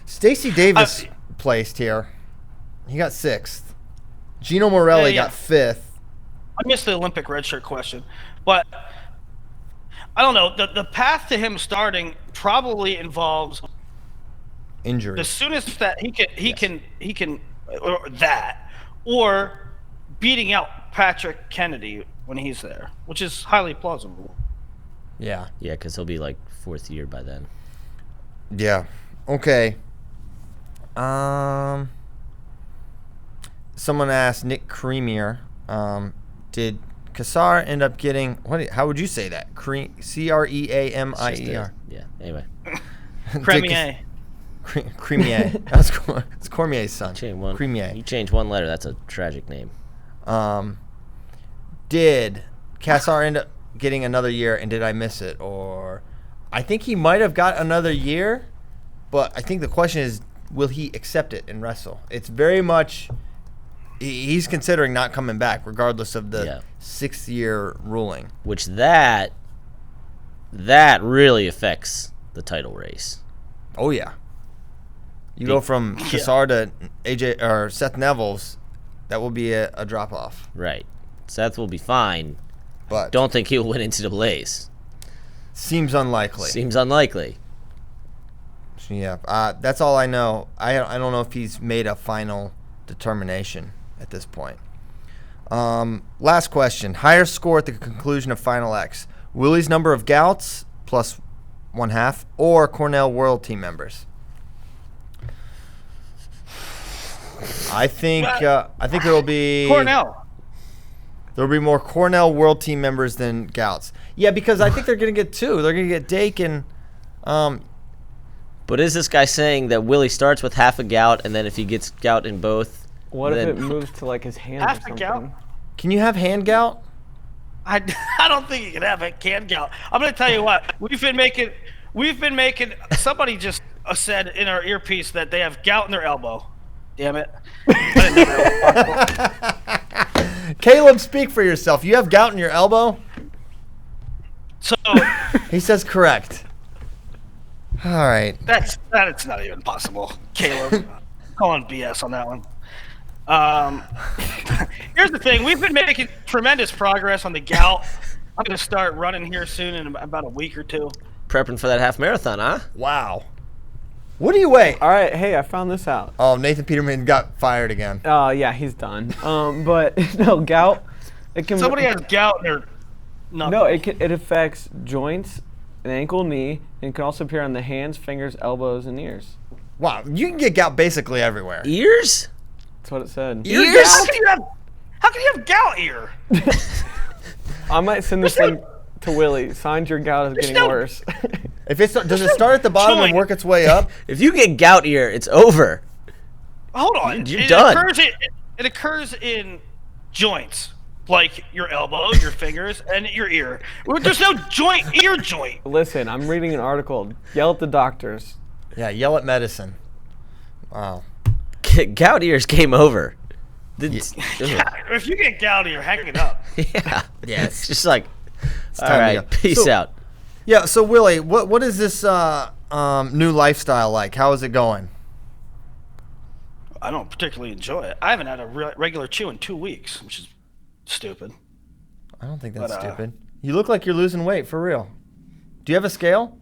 Stacey Davis placed here. He got 6th. Gino Morelli Yeah. got 5th. I missed the Olympic red shirt question, but I don't know. The path to him starting probably involves Injury. the soonest that he can or beating out Patrick Kennedy when he's there, which is highly plausible. Yeah. Yeah, because he'll be like 4th year by then. Yeah. Okay. Someone asked Nick Creamier, did Kassar end up getting how would you say that? Creamier. It's just yeah. Anyway, Cremier. Creamier. That's it's Cormier's son. Creamier. You change one letter, that's a tragic name. Did Kassar end up getting another year, and did I miss it? Or I think he might have got another year, but I think the question is, will he accept it and wrestle? It's very much he's considering not coming back, regardless of the 6th year ruling. Which that really affects the title race. Oh yeah, you go from Kassar to AJ or Seth Neville's, that will be a drop off. Right. Seth will be fine, but don't think he'll win NCAAs. Seems unlikely. Seems unlikely. Yeah, that's all I know. I don't know if he's made a final determination at this point. Last question. Higher score at the conclusion of Final X. Willie's number of gouts plus 1/2 or Cornell World Team members? I think there will be Cornell. There'll be more Cornell World Team members than gouts. Yeah, because I think they're going to get 2. They're going to get Deakin. But is this guy saying that Willie starts with half a gout, and then if he gets gout in both, What if it moves to like his hand or Half a something? gout? Can you have hand gout? I don't think you can have a canned gout. I'm going to tell you what. We've been making. Somebody just said in our earpiece that they have gout in their elbow. Damn it. I didn't know that was possible. Caleb, speak for yourself. You have gout in your elbow? So He says correct. All right. that's not even possible, Caleb. Calling BS on that one. Here's the thing: we've been making tremendous progress on the gout. I'm gonna start running here soon in about a week or two. Prepping for that half marathon, huh? Wow. What do you weigh? All right, hey, I found this out. Oh, Nathan Peterman got fired again. Yeah, he's done. But no, gout. It can. Somebody has gout in their knuckles. No, it affects joints, an ankle, knee, and can also appear on the hands, fingers, elbows, and ears. Wow, you can get gout basically everywhere. Ears? That's what it said. Ears? How can you have gout ear? I might send this thing to Willie. Signs your gout is getting no- worse. If it's does it start at the bottom and joint. work its way up? If you get gout ear, it's over. Hold on. You're done. It occurs in joints, like your elbow, your fingers, and your ear. There's no ear joint. Listen, I'm reading an article. Yell at the doctors. Yeah, yell at medicine. Wow. Gout ears came over. If you get gout ear, hang it up. Yeah. Yeah, It's just like, all time to right, go. peace So- out. Yeah, so Willie, what is this new lifestyle like? How is it going? I don't particularly enjoy it. I haven't had a regular chew in 2 weeks, which is stupid. I don't think that's But, stupid. You look like you're losing weight for real. Do you have a scale?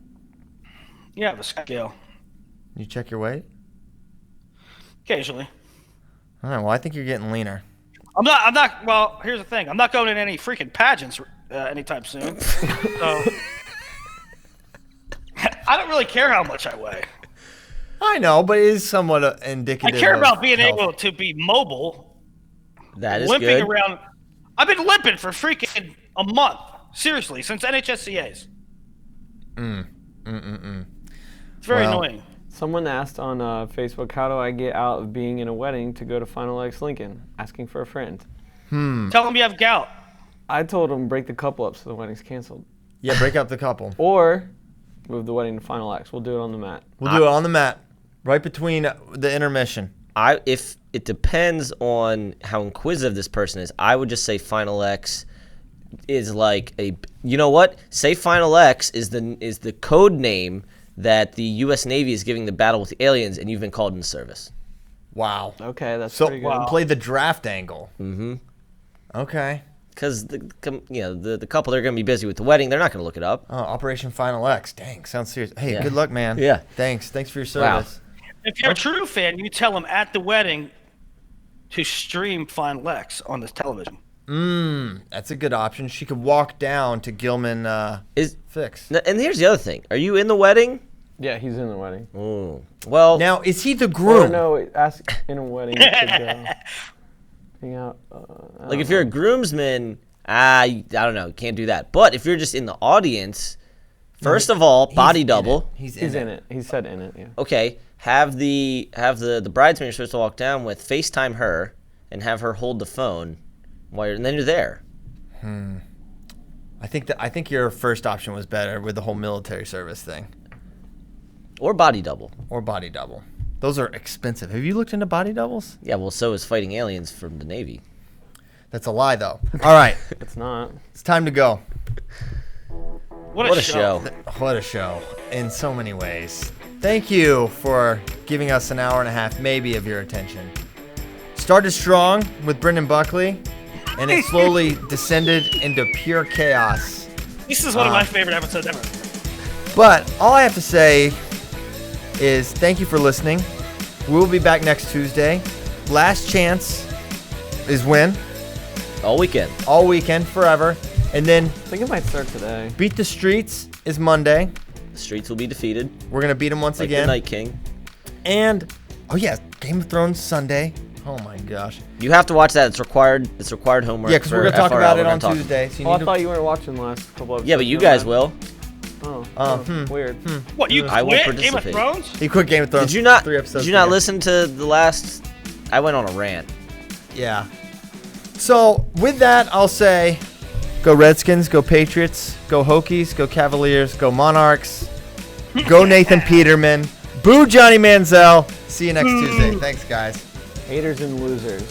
Yeah, I have a scale. You check your weight? Occasionally. All right, well, I think you're getting leaner. I'm not. Well, here's the thing. I'm not going in any freaking pageants anytime soon. So I don't really care how much I weigh. I know, but it is somewhat I indicative. care of about being health. able to be mobile. That is Limping good. around. I've been limping for freaking a month. Seriously, since NHSCA's. It's very Well, annoying. Someone asked on Facebook, how do I get out of being in a wedding to go to Final X Lincoln? Asking for a friend. Tell them you have gout. I told him break the couple up so the wedding's canceled. Yeah, break up the couple. Or move the wedding to Final X. We'll do it on the mat. We'll do it on the mat, right between the intermission. If it depends on how inquisitive this person is, I would just say Final X is like a. You know what? Say Final X is the code name that the U.S. Navy is giving the battle with the aliens, and you've been called into service. Wow. Okay, that's So pretty good. play the draft angle. Mm-hmm. Okay. Because the couple, they're going to be busy with the wedding. They're not going to look it up. Oh, Operation Final X. Dang, sounds serious. Hey, Yeah. good luck, man. Yeah. Thanks for your Wow. service. If you're a true fan, you tell them at the wedding to stream Final X on this television. That's a good option. She could walk down to Gilman Fix. And here's the other thing. Are you in the wedding? Yeah, he's in the wedding. Ooh. Well, Now, is he the Or groom? no, ask in a wedding to hang out. like if you're a groomsman, I don't know, can't do that. But if you're just in the audience, first of all, body double. He's He's in in it. He said in it, yeah. Okay, have the bridesmaid you're supposed to walk down with FaceTime her and have her hold the phone and then you're there. I think your first option was better with the whole military service thing. Or body double. Or body double. Those are expensive. Have you looked into body doubles? Yeah, well, so is fighting aliens from the Navy. That's a lie, though. All right, It's not. it's time to go. What a show. What a show in so many ways. Thank you for giving us an hour and a half, maybe, of your attention. Started strong with Brendan Buckley, and it slowly descended into pure chaos. This is one of my favorite episodes ever. But all I have to say is thank you for listening. We'll be back next Tuesday. Last chance is when? All weekend. All weekend, forever. And then I think it might start today. Beat the Streets is Monday. The streets will be defeated. We're going to beat them once Like the again. Night King. And, oh yeah, Game of Thrones Sunday. Oh my gosh. You have to watch that. It's required homework. Yeah, because we're going to talk about it on Tuesday. So you Oh, I need thought to, you weren't watching the last couple of Yeah, but you guys will. Weird. What, you I will quit Game of participate. Thrones? he quit Game of Thrones. Did you not? 3 episodes Did you not ago. listen to the last? I went on a rant. Yeah. So with that, I'll say, go Redskins, go Patriots, go Hokies, go Cavaliers, go Monarchs. Go Nathan Peterman. Boo Johnny Manziel. See you next Tuesday. Thanks, guys. Haters and losers.